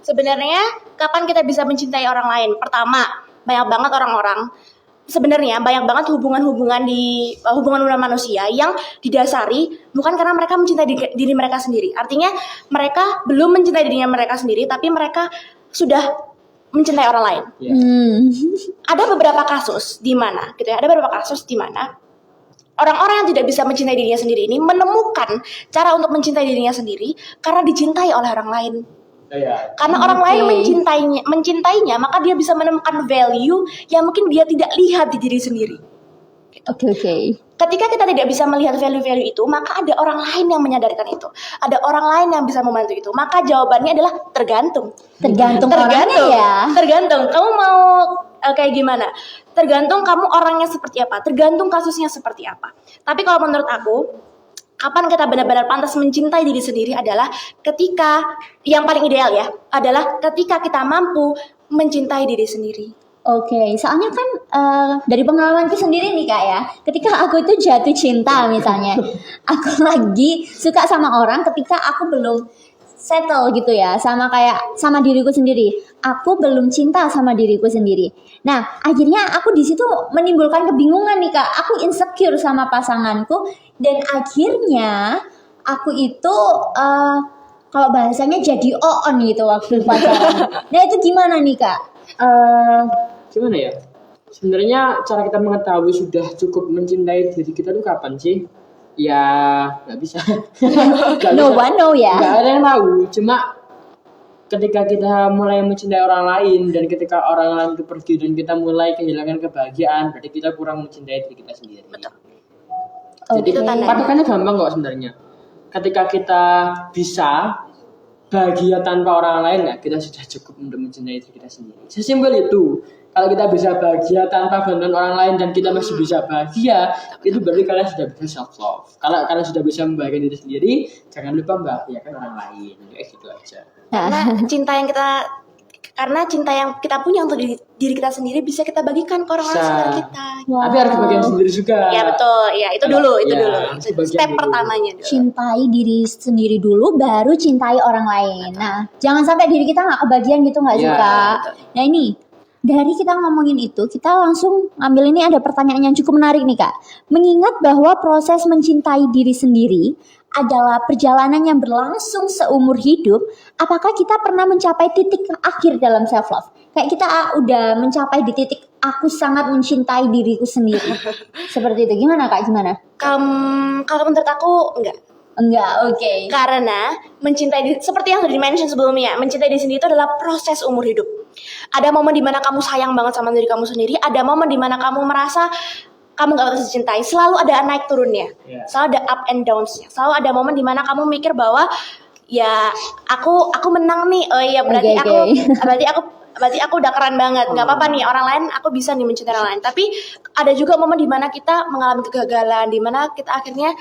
Sebenarnya kapan kita bisa mencintai orang lain? Pertama, banyak banget orang-orang. Sebenarnya banyak banget hubungan-hubungan manusia yang didasari bukan karena mereka mencintai diri mereka sendiri. Artinya mereka belum mencintai dirinya mereka sendiri, tapi mereka sudah mencintai orang lain. Ada beberapa kasus di mana, gitu ya. Ada beberapa kasus di mana orang-orang yang tidak bisa mencintai dirinya sendiri ini menemukan cara untuk mencintai dirinya sendiri karena dicintai oleh orang lain. Karena orang lain mencintainya, maka dia bisa menemukan value yang mungkin dia tidak lihat di diri sendiri. Oke. Ketika kita tidak bisa melihat value-value itu, maka ada orang lain yang menyadarkan itu. Ada orang lain yang bisa membantu itu. Maka jawabannya adalah tergantung. Orangnya ya. Tergantung. Kamu mau kayak gimana? Tergantung kamu orangnya seperti apa. Tergantung kasusnya seperti apa. Tapi kalau menurut aku, kapan kita benar-benar pantas mencintai diri sendiri adalah ketika, yang paling ideal ya, adalah ketika kita mampu mencintai diri sendiri. Oke, soalnya kan dari pengalamanku sendiri nih Kak ya, ketika aku itu jatuh cinta misalnya, aku lagi suka sama orang ketika aku belum settle gitu ya, sama diriku sendiri. Aku belum cinta sama diriku sendiri. Nah, akhirnya aku di situ menimbulkan kebingungan nih Kak. Aku insecure sama pasanganku dan akhirnya aku itu kalau bahasanya jadi on gitu waktu pacaran. Nah, itu gimana nih Kak? Gimana ya? Sebenarnya cara kita mengetahui sudah cukup mencintai diri kita tuh kapan sih? Ya nggak bisa. No one know ya. Nggak ada yang tahu. Cuma ketika kita mulai mencintai orang lain dan ketika orang lain itu pergi dan kita mulai kehilangan kebahagiaan, berarti kita kurang mencintai diri kita sendiri. Betul. Jadi patokannya gampang kok sebenarnya. Ketika kita bisa bahagia tanpa orang lain, ya kita sudah cukup untuk mencintai diri kita sendiri. Sesimpel itu. Kalau kita bisa bahagia tanpa bantuan orang lain dan kita masih bisa bahagia, itu berarti kalian sudah bisa self love. Kalau kalian sudah bisa membahagiakan diri sendiri, jangan lupa membahagiakan orang lain. Kayak gitu aja. Karena cinta yang kita Karena cinta yang kita punya untuk diri kita sendiri bisa kita bagikan ke orang-orang Bisa. sekitar kita. Tapi harus kebagian sendiri juga. Ya betul, ya itu dulu. harus kebagian Step dulu. pertamanya dulu. Cintai diri sendiri dulu, baru cintai orang lain. Nah, jangan sampai diri kita nggak kebagian gitu, nggak sih Iya, Kak? Nah ini, dari kita ngomongin itu, kita langsung ambil ini ada pertanyaan yang cukup menarik nih Kak. Mengingat bahwa proses mencintai diri sendiri adalah perjalanan yang berlangsung seumur hidup, apakah kita pernah mencapai titik akhir dalam self love? Kayak kita udah mencapai di titik aku sangat mencintai diriku sendiri. Seperti itu. Gimana Kak? Gimana? Kalau menurut aku enggak. Enggak, oke. Karena mencintai diri, seperti yang sudah di-mention sebelumnya, mencintai diri sendiri itu adalah proses umur hidup. Ada momen dimana kamu sayang banget sama diri kamu sendiri, ada momen dimana kamu merasa kamu gak bisa dicintai, selalu ada naik turunnya, selalu ada up and downs-nya, selalu ada momen dimana kamu mikir bahwa ya aku menang nih, oh iya berarti berarti aku udah keren banget, nggak apa-apa nih orang lain, aku bisa nih mencintai orang lain. Tapi ada juga momen dimana kita mengalami kegagalan, dimana kita akhirnya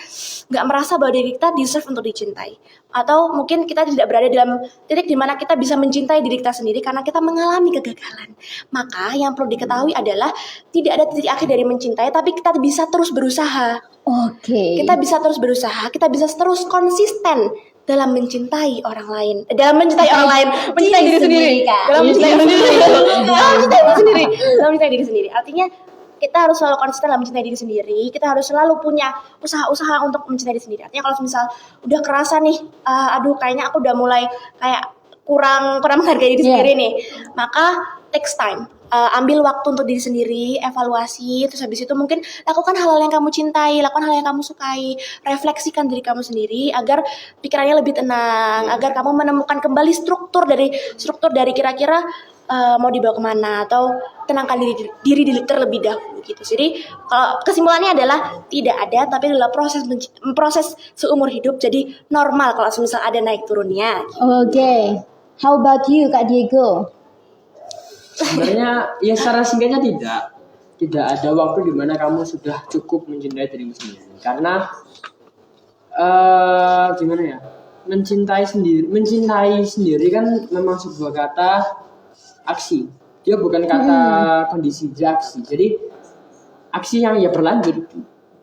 nggak merasa bahwa diri kita deserve untuk dicintai, atau mungkin kita tidak berada dalam titik dimana kita bisa mencintai diri kita sendiri karena kita mengalami kegagalan. Maka yang perlu diketahui adalah tidak ada titik akhir dari mencintai, tapi kita bisa terus berusaha. Oke. Kita bisa terus berusaha, kita bisa terus konsisten dalam mencintai orang lain, dalam mencintai orang lain, mencintai diri sendiri, Kak. dalam mencintai diri sendiri, dalam mencintai diri sendiri. Artinya kita harus selalu konsisten dalam mencintai diri sendiri. Kita harus selalu punya usaha-usaha untuk mencintai diri sendiri. Artinya kalau misal udah kerasa nih, aduh kayaknya aku udah mulai kayak kurang menghargai diri sendiri nih, maka takes time. Ambil waktu untuk diri sendiri, evaluasi, terus habis itu mungkin lakukan hal-hal yang kamu cintai, lakukan hal yang kamu sukai, refleksikan diri kamu sendiri agar pikirannya lebih tenang, agar kamu menemukan kembali struktur dari kira-kira mau dibawa kemana, atau tenangkan diri terlebih dahulu gitu. Jadi kalau kesimpulannya adalah tidak ada, tapi adalah proses seumur hidup. Jadi normal kalau misal ada naik turunnya. Oke. How about you Kak Diego? Sebenarnya ya secara singkatnya tidak ada waktu di mana kamu sudah cukup mencintai dirimu sendiri. Karena gimana ya? Mencintai sendiri kan memang sebuah kata aksi. Dia bukan kata kondisi, dia aksi. Jadi aksi yang ya berlanjut,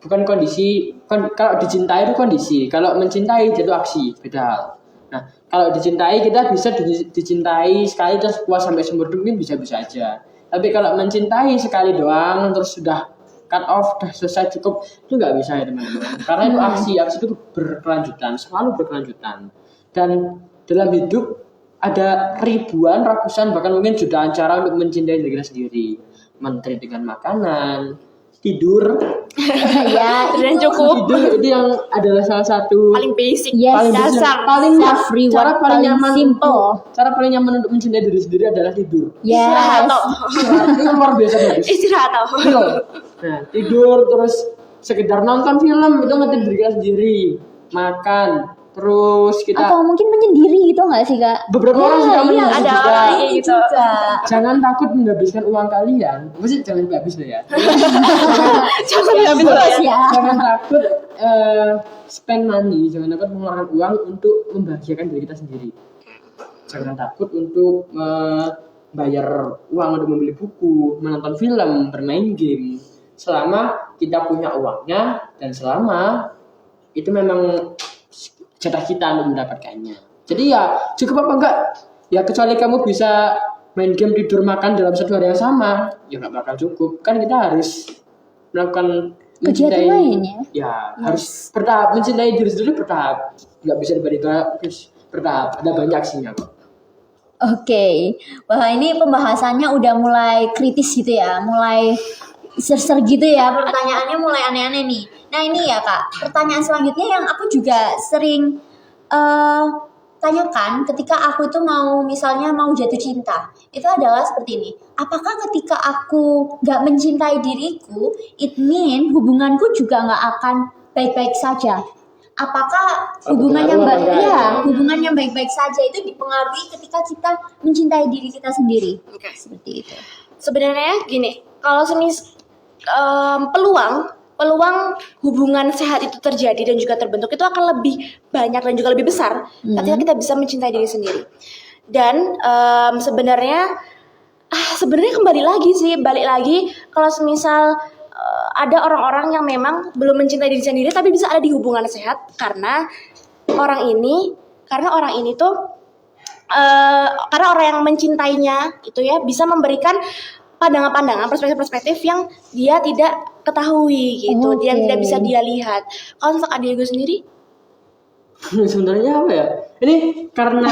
bukan kondisi. Kalau dicintai itu kondisi, kalau mencintai itu aksi, beda hal. Nah, kalau dicintai kita bisa dicintai sekali terus puas sampai seumur hidup, mungkin bisa-bisa aja. Tapi kalau mencintai sekali doang terus sudah cut off, sudah selesai cukup, itu nggak bisa ya teman-teman. Karena itu aksi itu berkelanjutan, selalu berkelanjutan. Dan dalam hidup ada ribuan, ratusan, bahkan mungkin jutaan cara untuk mencintai diri kita sendiri. Menteri dengan makanan, tidur, Ya, Dan cukup tidur itu yang adalah salah satu paling basic, Yes, paling dasar. paling self cara reward, paling paling nyaman simple. cara paling nyaman untuk mencintai diri sendiri adalah tidur. Istirahat Yes. toh. Itu luar biasa bagus. Istirahat toh. Nah, tidur terus sekedar nonton film itu ngerti diri kita sendiri. Makan terus kita Atau mungkin menyendiri gitu nggak sih Kak? beberapa orang sih kamu iya, ada juga. orang kayak gitu. juga. Jangan takut menghabiskan uang kalian. Maksudnya jangan habis deh ya. Jangan habis Terus ya. ya. Jangan takut spend money, jangan takut mengeluarkan uang untuk membahagiakan diri kita sendiri. Jangan takut untuk bayar uang untuk membeli buku, menonton film, bermain game. Selama kita punya uangnya dan selama itu memang jatah kita untuk mendapatkannya. Jadi ya cukup apa enggak? Ya kecuali kamu bisa main game, tidur, makan dalam satu hari yang sama, ya nggak bakal cukup. Kan kita harus melakukan Kegiatan lain ya? Ya harus bertahap, mencintai diri sendiri bertahap. Nggak bisa tiba-tiba bertahap. Ada banyak aksinya kok. Oke. Wah ini pembahasannya udah mulai kritis gitu ya, mulai ser-ser gitu ya, pertanyaannya mulai aneh-aneh nih. Nah ini ya Kak, pertanyaan selanjutnya yang aku juga sering tanyakan ketika aku tuh misalnya mau jatuh cinta, itu adalah seperti ini. Apakah ketika aku gak mencintai diriku, it mean hubunganku juga gak akan baik-baik saja? Apakah hubungan yang hubungan yang baik-baik saja itu dipengaruhi ketika kita mencintai diri kita sendiri? Oke. Seperti itu. Sebenarnya gini, kalau peluang hubungan sehat itu terjadi dan juga terbentuk itu akan lebih banyak dan juga lebih besar ketika kita bisa mencintai diri sendiri. Dan sebenarnya balik lagi kalau semisal ada orang-orang yang memang belum mencintai diri sendiri tapi bisa ada di hubungan sehat karena orang ini tuh karena orang yang mencintainya itu ya bisa memberikan pandangan-pandangan, perspektif-perspektif yang dia tidak ketahui gitu, dia tidak bisa dia lihat. Kalau untuk Kak Diego sendiri? Sebenarnya apa ya? Ini karena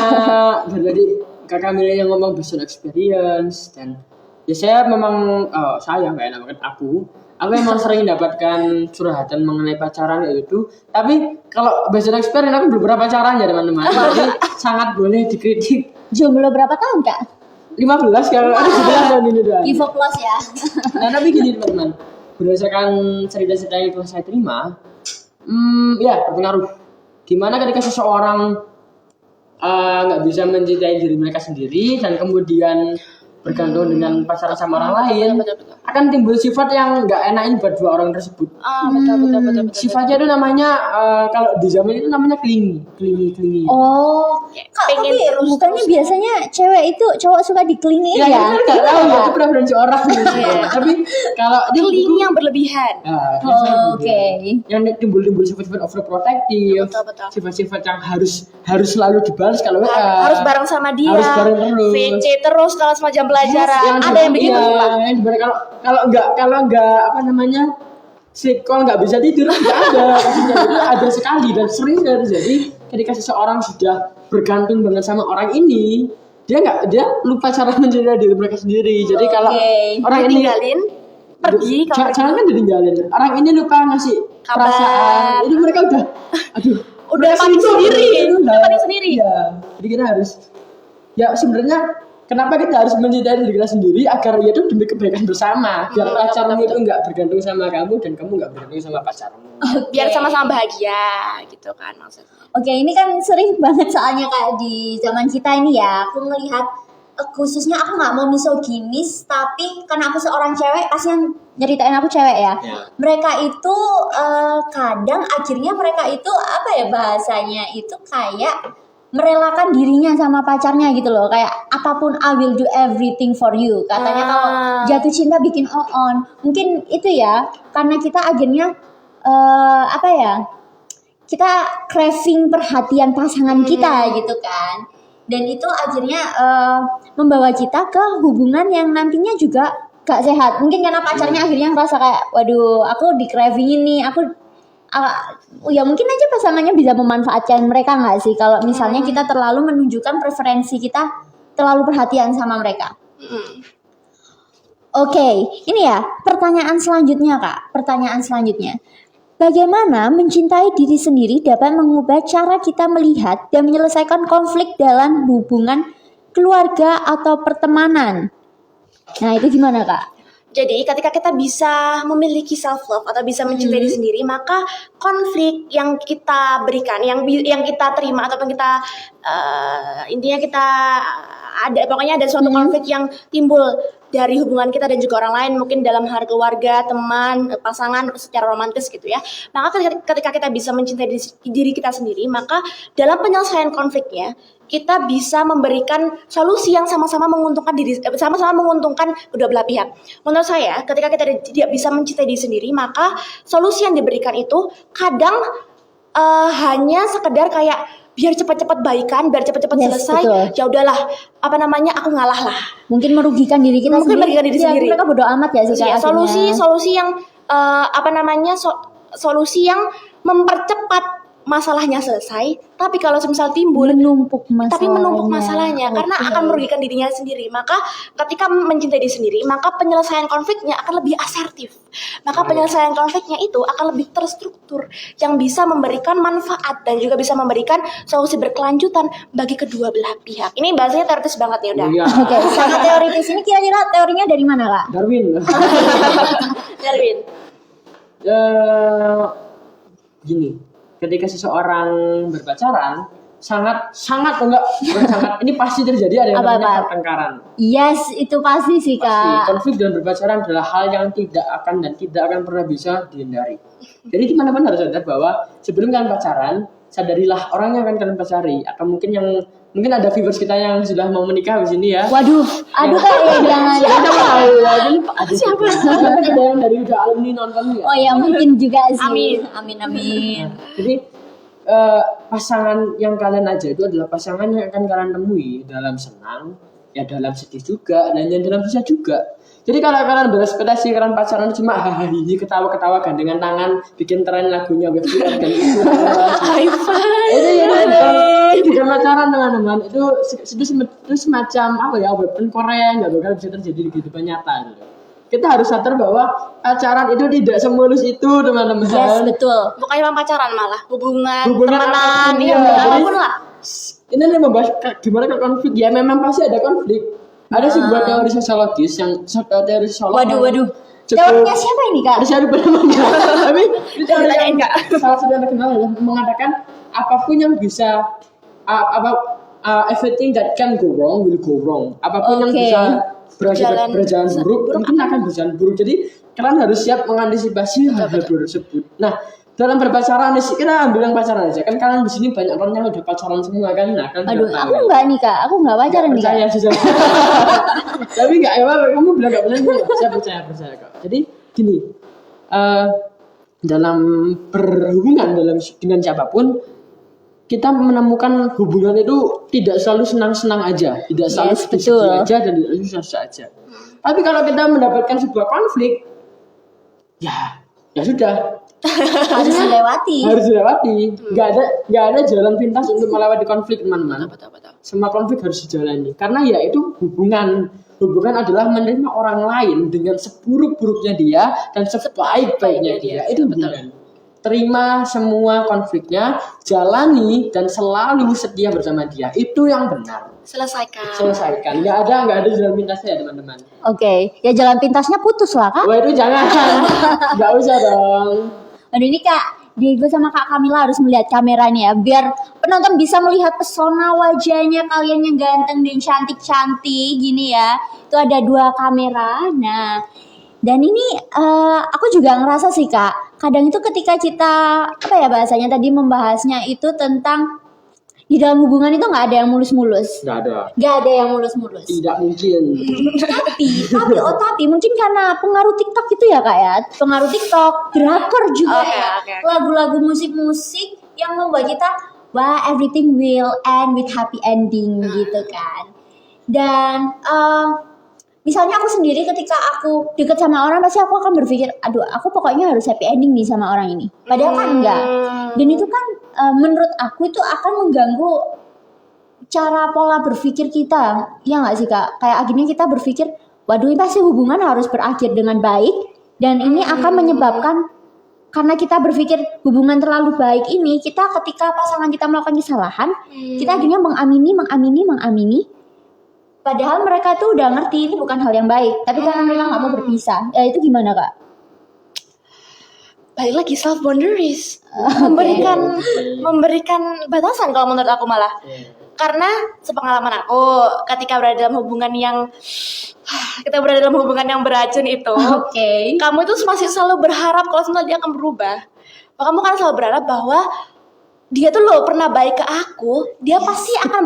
dari Kak Kamila yang ngomong based on experience dan ya saya memang saya nggak enak aku memang sering dapatkan curhatan mengenai pacaran itu. Tapi kalau based on experience aku belum pernah pacaran ya teman-teman. Jadi sangat boleh dikritik. Jomblo berapa tahun Kak? 15 kalau ada 11 tahun ini doang. Info plus ya. Nah tapi gini teman-teman, berdasarkan cerita-cerita yang telah saya terima, ya berpengaruh. Dimana ketika seseorang nggak bisa mencintai diri mereka sendiri dan kemudian bergantung dengan pacaran sama orang lain, Betul. akan timbul sifat yang nggak enakin buat dua orang tersebut. Betul. Sifatnya itu namanya kalau di zaman itu namanya clingy. Oh, Kak, Pengen tapi terus-terusan. bukannya biasanya cewek itu cowok suka diklingi Ya, ya? kan nggak tahu ya, itu preferensi orang gitu. Tapi kalau dia Feeling yang berlebihan. Oke. yang timbul sifat-sifat overprotective, Betul. sifat-sifat yang harus selalu dibalas kalau Harus bareng sama dia. Harus bareng terus. VC terus kalau sama jam pelajaran. Ada yang begitu tuh, Pak. Kalau nggak apa namanya sleep call nggak bisa tidur nggak ada. Kasusnya itu ada sekali dan sering terjadi ketika seseorang sudah bergantung banget sama orang ini, dia lupa cara mencintai diri mereka sendiri. Jadi kalau orang ini Tinggalin, pergi kalau jangan kan ditinggalin. Orang ini lupa ngasih Kabar. perasaan. Itu mereka udah panik sendiri. Udah Panik sendiri. Iya. Jadi kita harus sebenarnya kenapa kita harus mencintai diri kita sendiri agar itu demi kebaikan bersama. Biar pacarmu itu nggak bergantung sama kamu dan kamu nggak bergantung sama pacarmu. biar sama-sama bahagia gitu kan maksudnya. Oke, ini kan sering banget soalnya kayak di zaman kita ini ya. Aku melihat khususnya aku nggak mau misoginis, tapi karena aku seorang cewek, pasti yang nyeritain aku cewek ya. Mereka itu kadang akhirnya mereka itu apa ya bahasanya itu kayak merelakan dirinya sama pacarnya gitu loh, kayak apapun I will do everything for you katanya. Kalau jatuh cinta bikin on mungkin itu ya karena kita akhirnya kita craving perhatian pasangan kita gitu kan, dan itu akhirnya membawa kita ke hubungan yang nantinya juga gak sehat. Mungkin karena pacarnya akhirnya ngerasa kayak waduh aku di craving ini, ya mungkin aja pasangannya bisa memanfaatkan mereka nggak sih kalau misalnya kita terlalu menunjukkan preferensi kita terlalu perhatian sama mereka. Oke, ini ya pertanyaan selanjutnya Kak. Pertanyaan selanjutnya, bagaimana mencintai diri sendiri dapat mengubah cara kita melihat dan menyelesaikan konflik dalam hubungan keluarga atau pertemanan? Nah itu gimana Kak? Jadi ketika kita bisa memiliki self love atau bisa mencintai diri sendiri, maka konflik yang kita berikan, yang kita terima ataupun kita intinya kita pokoknya ada suatu konflik yang timbul dari hubungan kita dan juga orang lain, mungkin dalam hal keluarga, teman, pasangan, secara romantis gitu ya. Maka ketika kita bisa mencintai diri kita sendiri, maka dalam penyelesaian konfliknya kita bisa memberikan solusi yang sama-sama menguntungkan kedua belah pihak. Menurut saya, ketika kita tidak bisa mencintai diri sendiri, maka solusi yang diberikan itu kadang hanya sekedar kayak biar cepat-cepat baikan, biar cepat-cepat selesai. Betul. Ya udahlah, aku ngalah lah. Mungkin merugikan diri kita Mungkin sendiri. merugikan diri sendiri. Mereka bodo amat ya sih Kak, Ya, akhirnya. solusi yang solusi yang mempercepat masalahnya selesai, tapi kalau misal timbul menumpuk masalahnya karena akan merugikan dirinya sendiri. Maka ketika mencintai diri sendiri, maka penyelesaian konfliknya akan lebih asertif. Maka penyelesaian konfliknya itu akan lebih terstruktur yang bisa memberikan manfaat dan juga bisa memberikan solusi berkelanjutan bagi kedua belah pihak. Ini bahasanya teoritis banget nih udah. Iya. Oke, sangat teoritis. Ini kira-kira teorinya dari mana Kak? Darwin. Darwin. Gini. Ketika seseorang berpacaran sangat ini pasti terjadi ada yang namanya pertengkaran. Yes, itu pasti sih Kak. Konflik dalam berpacaran adalah hal yang tidak akan pernah bisa dihindari. Jadi teman-teman harus sadar bahwa sebelum kalian pacaran, sadarilah orang yang akan kalian pacari. Mungkin ada viewers kita yang sudah mau menikah di sini ya. Waduh, aduh Kak, jangan. Kita mau tahu ya. Ada siapa? Ada yang dari udah alumni nonton ya. Oh ya, mungkin juga sih. Amin. Jadi pasangan yang kalian aja itu adalah pasangan yang akan kalian temui dalam senang, ya dalam sedih juga, dan yang dalam susah juga. Jadi kalau kalian berespektasi kalian pacaran cuma hahaha ketawa-ketawa gandengan tangan, bikin tren lagunya website dan itu. Itu bukan pacaran teman-teman. Itu semacam apa ya, webtoon Korea nggak bakal bisa terjadi di kehidupan nyata gitu. Kita harus sadar bahwa pacaran itu tidak semulus itu teman-teman. Yes, betul. Bukan cuma pacaran, malah hubungan temenan, temenan, apapun lah. Ini nih membahas gimana kalau konflik. Ya memang pasti ada konflik. Ada sebuah teori sosiologis yang teori sosiolog. Waduh. Cukup- Teorinya siapa ini Kak? Ada saya lupa namanya. Tapi itu teori yang salah satu yang terkenal adalah mengatakan apapun yang bisa everything that can go wrong will go wrong. Apapun yang Oke. bisa berjalan buruk mungkin akan berjalan buruk. Jadi kalian harus siap mengantisipasi hal-hal buruk tersebut. Nah, dalam berpacaran kita ambil yang pacaran aja. Kan kalian di sini banyak orang yang udah pacaran semua kan. Nah, kan Aduh, tidak aku tahu. enggak nih Kak. Aku enggak pacaran nih Kak. Percaya sih. Tapi enggak ya, kamu bilang enggak benar. Saya percaya kok. Jadi gini, dalam berhubungan dengan siapapun kita menemukan hubungan itu tidak selalu senang-senang aja, tidak selalu Yes, sedih betul. aja dan tidak selalu susah aja. Tapi kalau kita mendapatkan sebuah konflik, ya sudah, Harus dilewati. harus dilewati. Nggak ada jalan pintas untuk melewati konflik, teman-teman. Betul. Semua konflik harus dijalani karena ya itu hubungan adalah menerima orang lain dengan seburuk-buruknya dia dan sebaik-baiknya dia. Itu hubungan. Terima semua konfliknya, jalani dan selalu setia bersama dia. Itu yang benar. Selesaikan. Nggak ada jalan pintasnya ya teman-teman. Oke, ya jalan pintasnya putus lah Kak. Wah itu jangan, nggak usah dong. Aduh ini Kak Diego sama Kak Kamila harus melihat kamera nih ya, biar penonton bisa melihat pesona wajahnya kalian yang ganteng dan cantik-cantik gini ya. Itu ada 2 kamera. Nah, dan ini aku juga ngerasa sih Kak, kadang itu ketika kita apa ya bahasanya tadi membahasnya itu tentang di dalam hubungan itu nggak ada yang mulus-mulus. Nggak ada. Nggak ada yang mulus-mulus. Tidak mungkin. Tapi mungkin karena pengaruh TikTok itu ya Kak ya. Pengaruh TikTok, drakor juga ya. Oke. Lagu-lagu musik-musik yang membuat kita wah everything will end with happy ending gitu kan. Dan misalnya aku sendiri ketika aku deket sama orang pasti aku akan berpikir aduh aku pokoknya harus happy ending nih sama orang ini. Padahal kan enggak. Dan itu kan menurut aku itu akan mengganggu cara pola berpikir kita, ya nggak sih Kak? Kayak akhirnya kita berpikir, waduh ini pasti hubungan harus berakhir dengan baik dan ini akan menyebabkan karena kita berpikir hubungan terlalu baik ini, kita ketika pasangan kita melakukan kesalahan, kita akhirnya mengamini. Padahal mereka tuh udah ngerti ini bukan hal yang baik, tapi karena mereka nggak mau berpisah, ya itu gimana Kak? Balik lagi self boundaries, memberikan batasan kalau menurut aku malah. Karena sepengalaman aku ketika berada dalam hubungan yang beracun itu, kamu itu masih selalu berharap kalau sebenarnya dia akan berubah. Kamu kan selalu berharap bahwa dia tuh loh pernah baik ke aku, dia pasti akan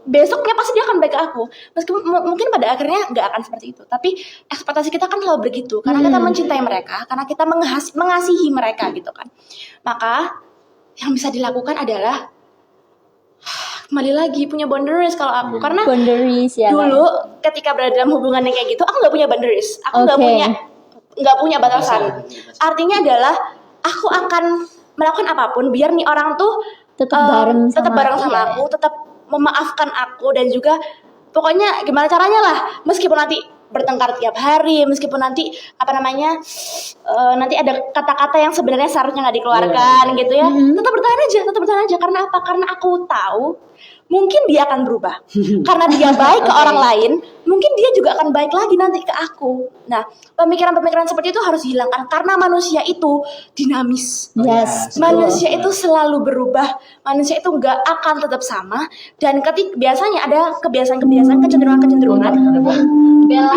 besoknya pasti dia akan baik ke aku. Meskipun mungkin pada akhirnya nggak akan seperti itu, tapi ekspektasi kita kan selalu begitu karena kita mencintai mereka, karena kita mengasihi mereka gitu kan. Maka yang bisa dilakukan adalah kembali lagi punya boundaries kalau aku, karena Boundaries ya. dulu ketika berada dalam hubungan yang kayak gitu aku nggak punya boundaries, aku nggak punya batasan. Artinya adalah aku akan melakukan apapun biar nih orang tuh tetap bareng sama aku, tetap memaafkan aku, dan juga pokoknya gimana caranya lah, meskipun nanti bertengkar tiap hari, meskipun nanti nanti ada kata-kata yang sebenarnya seharusnya nggak dikeluarkan gitu ya, tetap bertahan aja. Karena apa? Karena aku tahu mungkin dia akan berubah. Karena dia baik ke orang lain, mungkin dia juga akan baik lagi nanti ke aku. Nah, pemikiran-pemikiran seperti itu harus dihilangkan karena manusia itu dinamis. Yes. Manusia itu selalu berubah. Manusia itu nggak akan tetap sama. Dan biasanya ada kebiasaan-kebiasaan, kecenderungan-kecenderungan. Bella,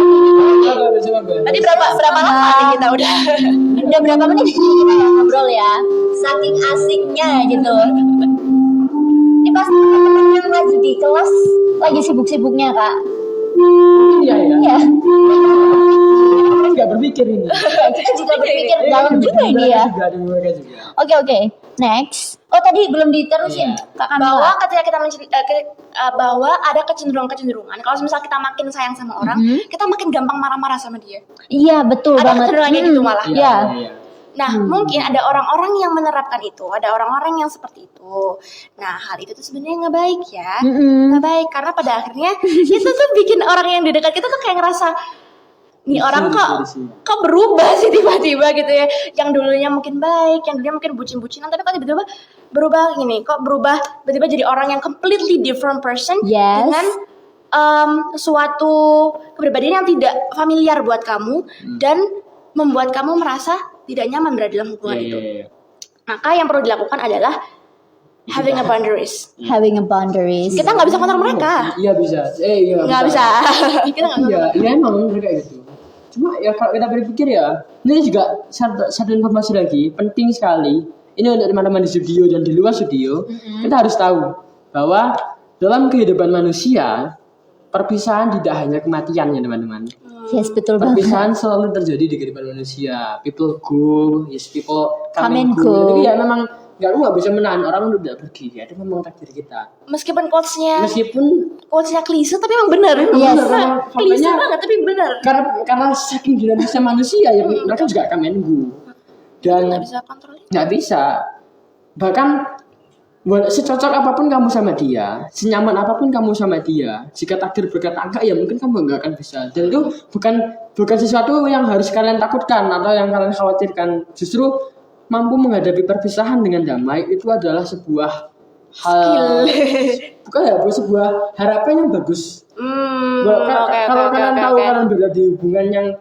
tadi berapa lama nih kita udah? Udah berapa menit kita ngobrol ya? Saking asiknya gitu. lagi sibuk-sibuknya kak. Iya ya. Iya. Nggak berpikir ini. Kita juga berpikir dalam juga ini ya. Mereka juga. Oke. Next. Oh tadi belum diterusin kak Bahwa Kamila. ketika kita bahwa ada kecenderungan kalau misal kita makin sayang sama orang, kita makin gampang marah-marah sama dia. Iya betul Ada banget. kecenderungannya gitu malah. Iya. Nah, mungkin ada orang-orang yang menerapkan itu, ada orang-orang yang seperti itu. Nah, hal itu tuh sebenarnya nggak baik ya, nggak baik karena pada akhirnya itu tuh bikin orang yang di dekat kita tuh kayak ngerasa nih orang kok berubah sih tiba-tiba gitu ya. Yang dulunya mungkin baik, yang dulunya mungkin bucin-bucinan, tapi kok tiba-tiba berubah gini, kok berubah tiba-tiba jadi orang yang completely different person Yes. dengan suatu kepribadian yang tidak familiar buat kamu dan membuat kamu merasa tidak nyaman berada dalam hubungan itu. Maka yang perlu dilakukan adalah having a boundaries. Having a boundaries. Kita nggak bisa kontrol mereka. Iya bisa. Iya. Nggak bisa. Kita nggak bisa. Iya emang mereka gitu. Cuma ya kalau kita berpikir ya, ini juga satu informasi lagi penting sekali. Ini untuk teman-teman di studio dan di luar studio, kita harus tahu bahwa dalam kehidupan manusia perpisahan tidak hanya kematian ya teman-teman. Yes betul banget. Perpisahan selalu terjadi di kehidupan manusia. People go, yes people Come come and and go. go. Jadi ya memang nggak bisa menahan orang untuk tidak pergi. Ya itu memang takdir kita. Meskipun quotes-nya klise tapi emang benar. Yes. Klise Faktanya- banget tapi benar. Karena saking dinamisnya manusia ya mereka juga come and go. Dan Nggak bisa kontrol. nggak bisa. Bahkan secocok apapun kamu sama dia, senyaman apapun kamu sama dia, jika takdir berkata enggak ya mungkin kamu nggak akan bisa. Dan itu bukan sesuatu yang harus kalian takutkan atau yang kalian khawatirkan. Justru mampu menghadapi perpisahan dengan damai itu adalah sebuah hal bukan ya sebuah harapan yang bagus. Kalau kalian tahu kalian berada di hubungan yang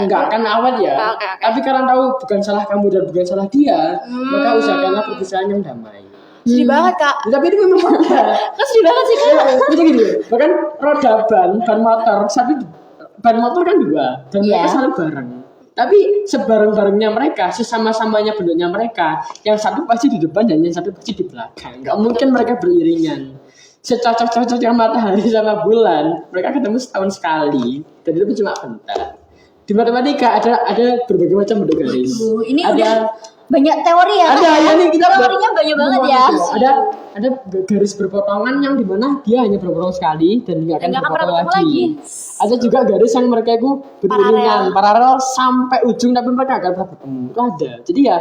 nggak akan awet ya, tapi kalian tahu bukan salah kamu dan bukan salah dia, maka usahakanlah perpisahan yang damai. Sedih banget kak. Tapi itu memang ada. Kok sedih banget sih kak? Itu gini, bahkan roda ban motor ban motor kan dua dan mereka selalu bareng. Tapi sebareng-barengnya mereka, sesama-samanya bentuknya mereka, yang satu pasti di depan dan yang satu pasti di belakang. Nggak mungkin mereka beriringan. Secocok-cocoknya matahari sama bulan, mereka ketemu setahun sekali dan itu cuma bentar. Di matematika ada berbagai macam bentuk garis. Ini ada udah banyak teori ya. ada ya nih kita teorinya banyak banget ya. Ada garis berpotongan yang dimana dia hanya berpotong sekali dan nggak akan Nggak akan berpotong pernah lagi. Ada juga garis yang mereka itu beriringan paralel sampai ujung tapi mereka akan pernah bertemu. Itu ada. Jadi ya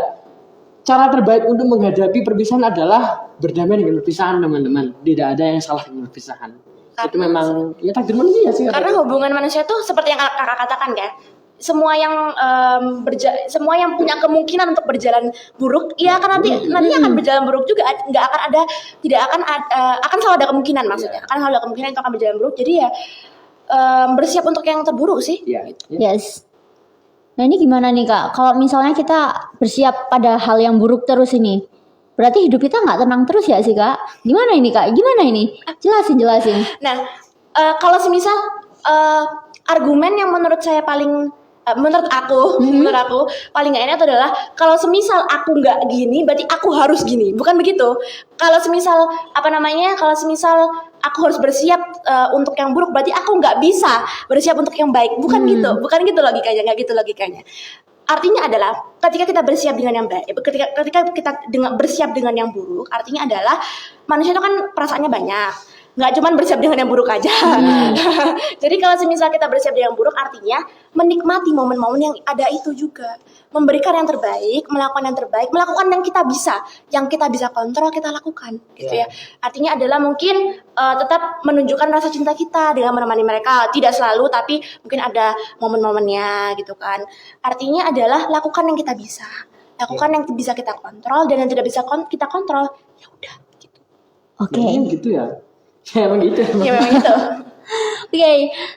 cara terbaik untuk menghadapi perpisahan adalah berdamai dengan perpisahan teman-teman. Tidak ada yang salah dengan perpisahan. Itu memang ya takdir manusia sih. Karena hubungan manusia tuh seperti yang kakak katakan kan, semua yang punya kemungkinan untuk berjalan buruk, ya akan nantinya akan berjalan buruk juga. Akan selalu ada kemungkinan maksudnya. Akan selalu ada kemungkinan itu akan berjalan buruk. Jadi ya bersiap untuk yang terburuk sih. Yes. Nah ini gimana nih kak? Kalau misalnya kita bersiap pada hal yang buruk terus ini, berarti hidup kita nggak tenang terus ya sih kak? Gimana ini kak? Gimana ini? Jelasin. Nah, kalau semisal argumen yang menurut saya menurut aku paling gak enak itu adalah kalau semisal aku nggak gini berarti aku harus gini, bukan begitu. Kalau semisal aku harus bersiap untuk yang buruk berarti aku nggak bisa bersiap untuk yang baik, bukan gitu logikanya, nggak gitu logikanya. Artinya adalah ketika kita bersiap dengan yang baik, ketika kita bersiap dengan yang buruk, artinya adalah manusia itu kan perasaannya banyak. Nggak cuma bersiap dengan yang buruk aja. Jadi kalau semisal kita bersiap dengan yang buruk, artinya menikmati momen-momen yang ada itu juga, memberikan yang terbaik, melakukan yang terbaik, melakukan yang kita bisa kontrol kita lakukan, gitu ya. Artinya adalah mungkin tetap menunjukkan rasa cinta kita dengan menemani mereka, tidak selalu, tapi mungkin ada momen-momennya, gitu kan. Artinya adalah lakukan yang kita bisa, yang bisa kita kontrol, dan yang tidak bisa kita kontrol, ya udah. Gitu. Oke. Gitu ya. Ya memang gitu. Oke,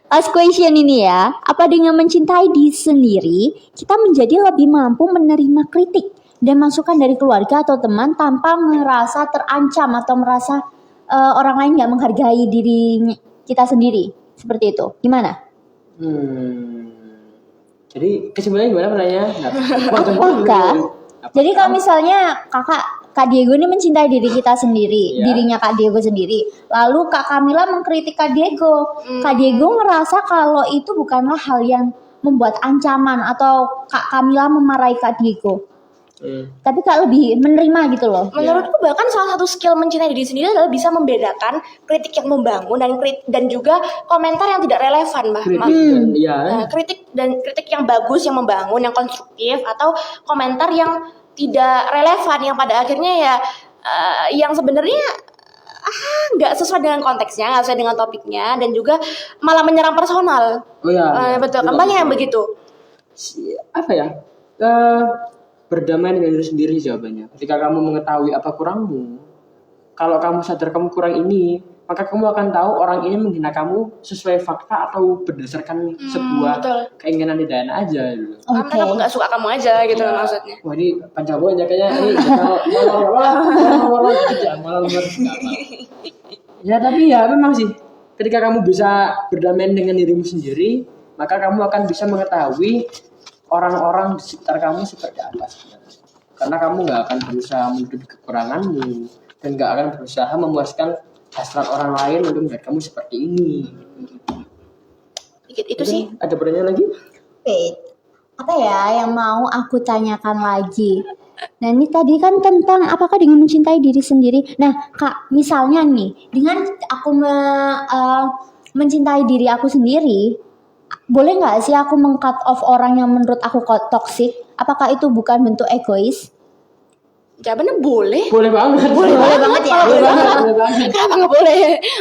last question ini ya. Apa dengan mencintai diri sendiri, kita menjadi lebih mampu menerima kritik dan masukan dari keluarga atau teman tanpa merasa terancam atau merasa orang lain nggak menghargai diri kita sendiri? Seperti itu. Gimana? Jadi kesimpulannya gimana pertanyaannya? Apakah? Jadi kalau misalnya kakak Kak Diego ini mencintai diri kita sendiri, Iya. dirinya Kak Diego sendiri. Lalu Kak Kamila mengkritik Kak Diego. Kak Diego ngerasa kalau itu bukanlah hal yang membuat ancaman atau Kak Kamila memarahi Kak Diego. Tapi Kak lebih menerima gitu loh. Menurutku bahkan salah satu skill mencintai diri sendiri adalah bisa membedakan kritik yang membangun dan juga komentar yang tidak relevan, kritik yang bagus, yang membangun, yang konstruktif, atau komentar yang tidak relevan yang pada akhirnya ya yang sebenarnya nggak sesuai dengan konteksnya, nggak sesuai dengan topiknya, dan juga malah menyerang personal. Betul kan, banyak yang begitu. Apa ya? Berdamai dengan diri sendiri jawabannya. Ketika kamu mengetahui apa kurangmu, kalau kamu sadar kamu kurang ini, maka kamu akan tahu orang ini menghina kamu sesuai fakta atau berdasarkan sebuah keinginan tidak enak aja gitu. Mereka nggak suka kamu aja gitu maksudnya. Wah ini pancabola aja kayaknya ini malah ya tapi ya memang sih ketika kamu bisa berdamai dengan dirimu sendiri, maka kamu akan bisa mengetahui orang-orang di sekitar kamu seperti apa sebenarnya. Karena kamu nggak akan berusaha menutupi kekuranganmu dan nggak akan berusaha memuaskan hasrat orang lain untuk melihat kamu seperti ini. Itu sih. Ada pertanyaan lagi? Wait, apa ya yang mau aku tanyakan lagi? Nah ini tadi kan tentang apakah dengan mencintai diri sendiri. Nah Kak, misalnya nih dengan aku mencintai diri aku sendiri, boleh nggak sih aku meng-cut off orang yang menurut aku toxic? Apakah itu bukan bentuk egois? Jawabannya boleh. Boleh banget. Boleh banget ya. Boleh banget. Kenapa nggak boleh?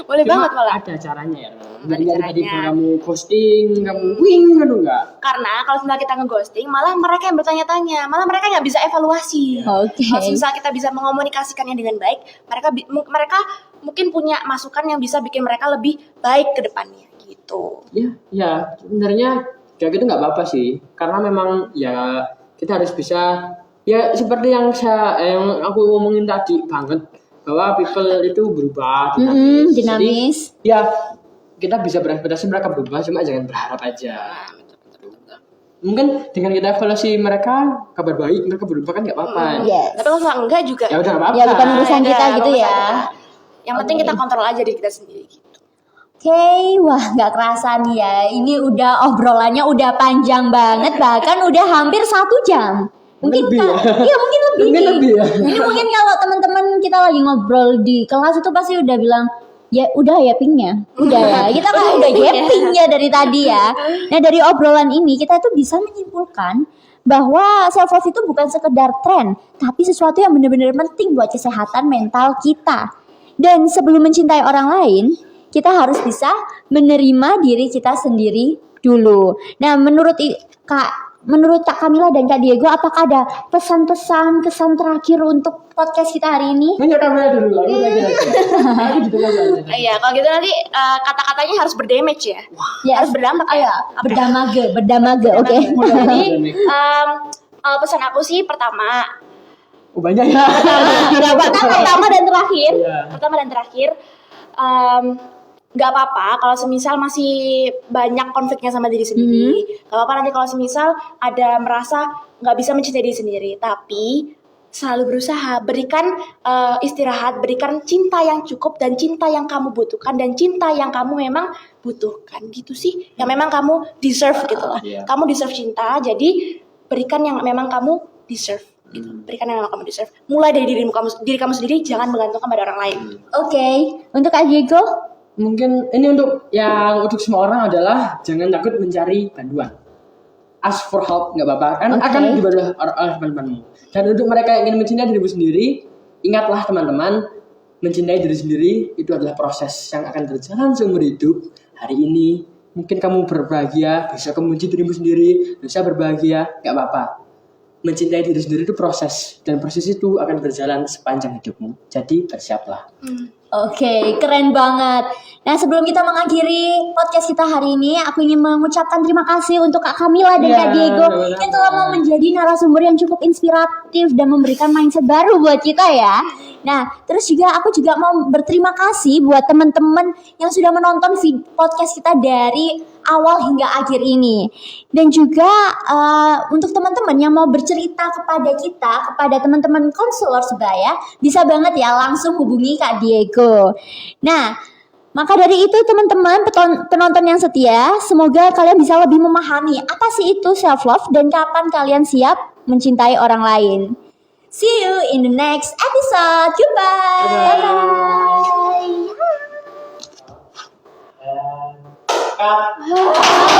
Boleh banget malah. Ada caranya ya. Tadi kamu posting, kamu wing gitu enggak? Karena kalau misalnya kita ngeghosting, malah mereka yang bertanya-tanya, malah mereka nggak bisa evaluasi. Oke. Kalau misalnya kita bisa mengomunikasikannya dengan baik, mereka mungkin punya masukan yang bisa bikin mereka lebih baik ke depannya gitu. Ya sebenarnya kayak gitu nggak apa-apa sih, karena memang ya kita harus bisa ya seperti yang aku ngomongin tadi banget bahwa people itu berubah dinamis. Jadi, ya kita bisa berekspektasi mereka berubah, cuma jangan berharap aja. Mungkin dengan kita evaluasi mereka kabar baik, mereka berubah kan nggak apa-apa. Yes. Tapi kalau enggak juga. Ya udah nggak apa-apa. Ya bukan urusan kita gitu ya. Yang penting kita kontrol aja diri kita sendiri gitu. Oke, wah nggak kerasa nih ya. Ini udah obrolannya udah panjang banget, bahkan udah hampir 1 jam. Mungkin lebih iya mungkin lebih. Mungkin nih. lebih ya. Ini mungkin kalau teman-teman kita lagi ngobrol di kelas itu pasti udah bilang ya udah ya pingnya. Udah ya. Kita kan udah yapping ya dari tadi ya. Nah, dari obrolan ini kita tuh bisa menyimpulkan bahwa self love itu bukan sekedar tren, tapi sesuatu yang benar-benar penting buat kesehatan mental kita. Dan sebelum mencintai orang lain, kita harus bisa menerima diri kita sendiri dulu. Nah, menurut Kak Kamila dan Kak Diego, apakah ada pesan-pesan, kesan terakhir untuk podcast kita hari ini? Nggak Kamila dulu, aku lagi aja. Aku gitu aja. Iya, kalau gitu nanti kata-katanya harus berdamage ya. Ya, harus berdampak ya. Berdamage, oke. Jadi pesan aku sih pertama Banyak ya. Pertama dan terakhir. Iya. Pertama dan terakhir, nggak apa-apa kalau semisal masih banyak konfliknya sama diri sendiri. Nggak apa-apa nanti kalau semisal ada merasa nggak bisa mencintai diri sendiri. Tapi selalu berusaha, berikan istirahat, berikan cinta yang cukup dan cinta yang kamu butuhkan dan cinta yang kamu memang butuhkan gitu sih. Yang memang kamu deserve gitu lah. Kamu deserve cinta, jadi berikan yang memang kamu deserve. Gitu. Berikan yang memang kamu deserve. Mulai dari diri kamu sendiri, jangan bergantung pada orang lain. Oke. Untuk Kak Diego? Mungkin ini untuk semua orang adalah jangan takut mencari bantuan. Ask for help, nggak apa-apa kan akan dibantu oleh teman-temanmu. Dan untuk mereka yang ingin mencintai dirimu sendiri, ingatlah teman-teman, mencintai diri sendiri itu adalah proses yang akan berjalan seumur hidup. Hari ini mungkin kamu berbahagia, bisa kamu mencintai dirimu sendiri, bisa berbahagia, nggak apa-apa. Mencintai diri sendiri itu proses, dan proses itu akan berjalan sepanjang hidupmu. Jadi bersiaplah. Oke, keren banget. Nah, sebelum kita mengakhiri podcast kita hari ini, aku ingin mengucapkan terima kasih untuk Kak Kamila dan Ya, Kak Diego sama-sama. yang telah mau menjadi narasumber yang cukup inspiratif dan memberikan mindset baru buat kita ya. Nah, terus juga aku juga mau berterima kasih buat teman-teman yang sudah menonton podcast kita dari awal hingga akhir ini. Dan juga untuk teman-teman yang mau bercerita kepada kita, kepada teman-teman konselor sebaya, bisa banget ya langsung hubungi Kak Diego. Nah, maka dari itu teman-teman penonton yang setia, semoga kalian bisa lebih memahami apa sih itu self love dan kapan kalian siap mencintai orang lain. See you in the next episode. Goodbye. Bye-bye. Bye.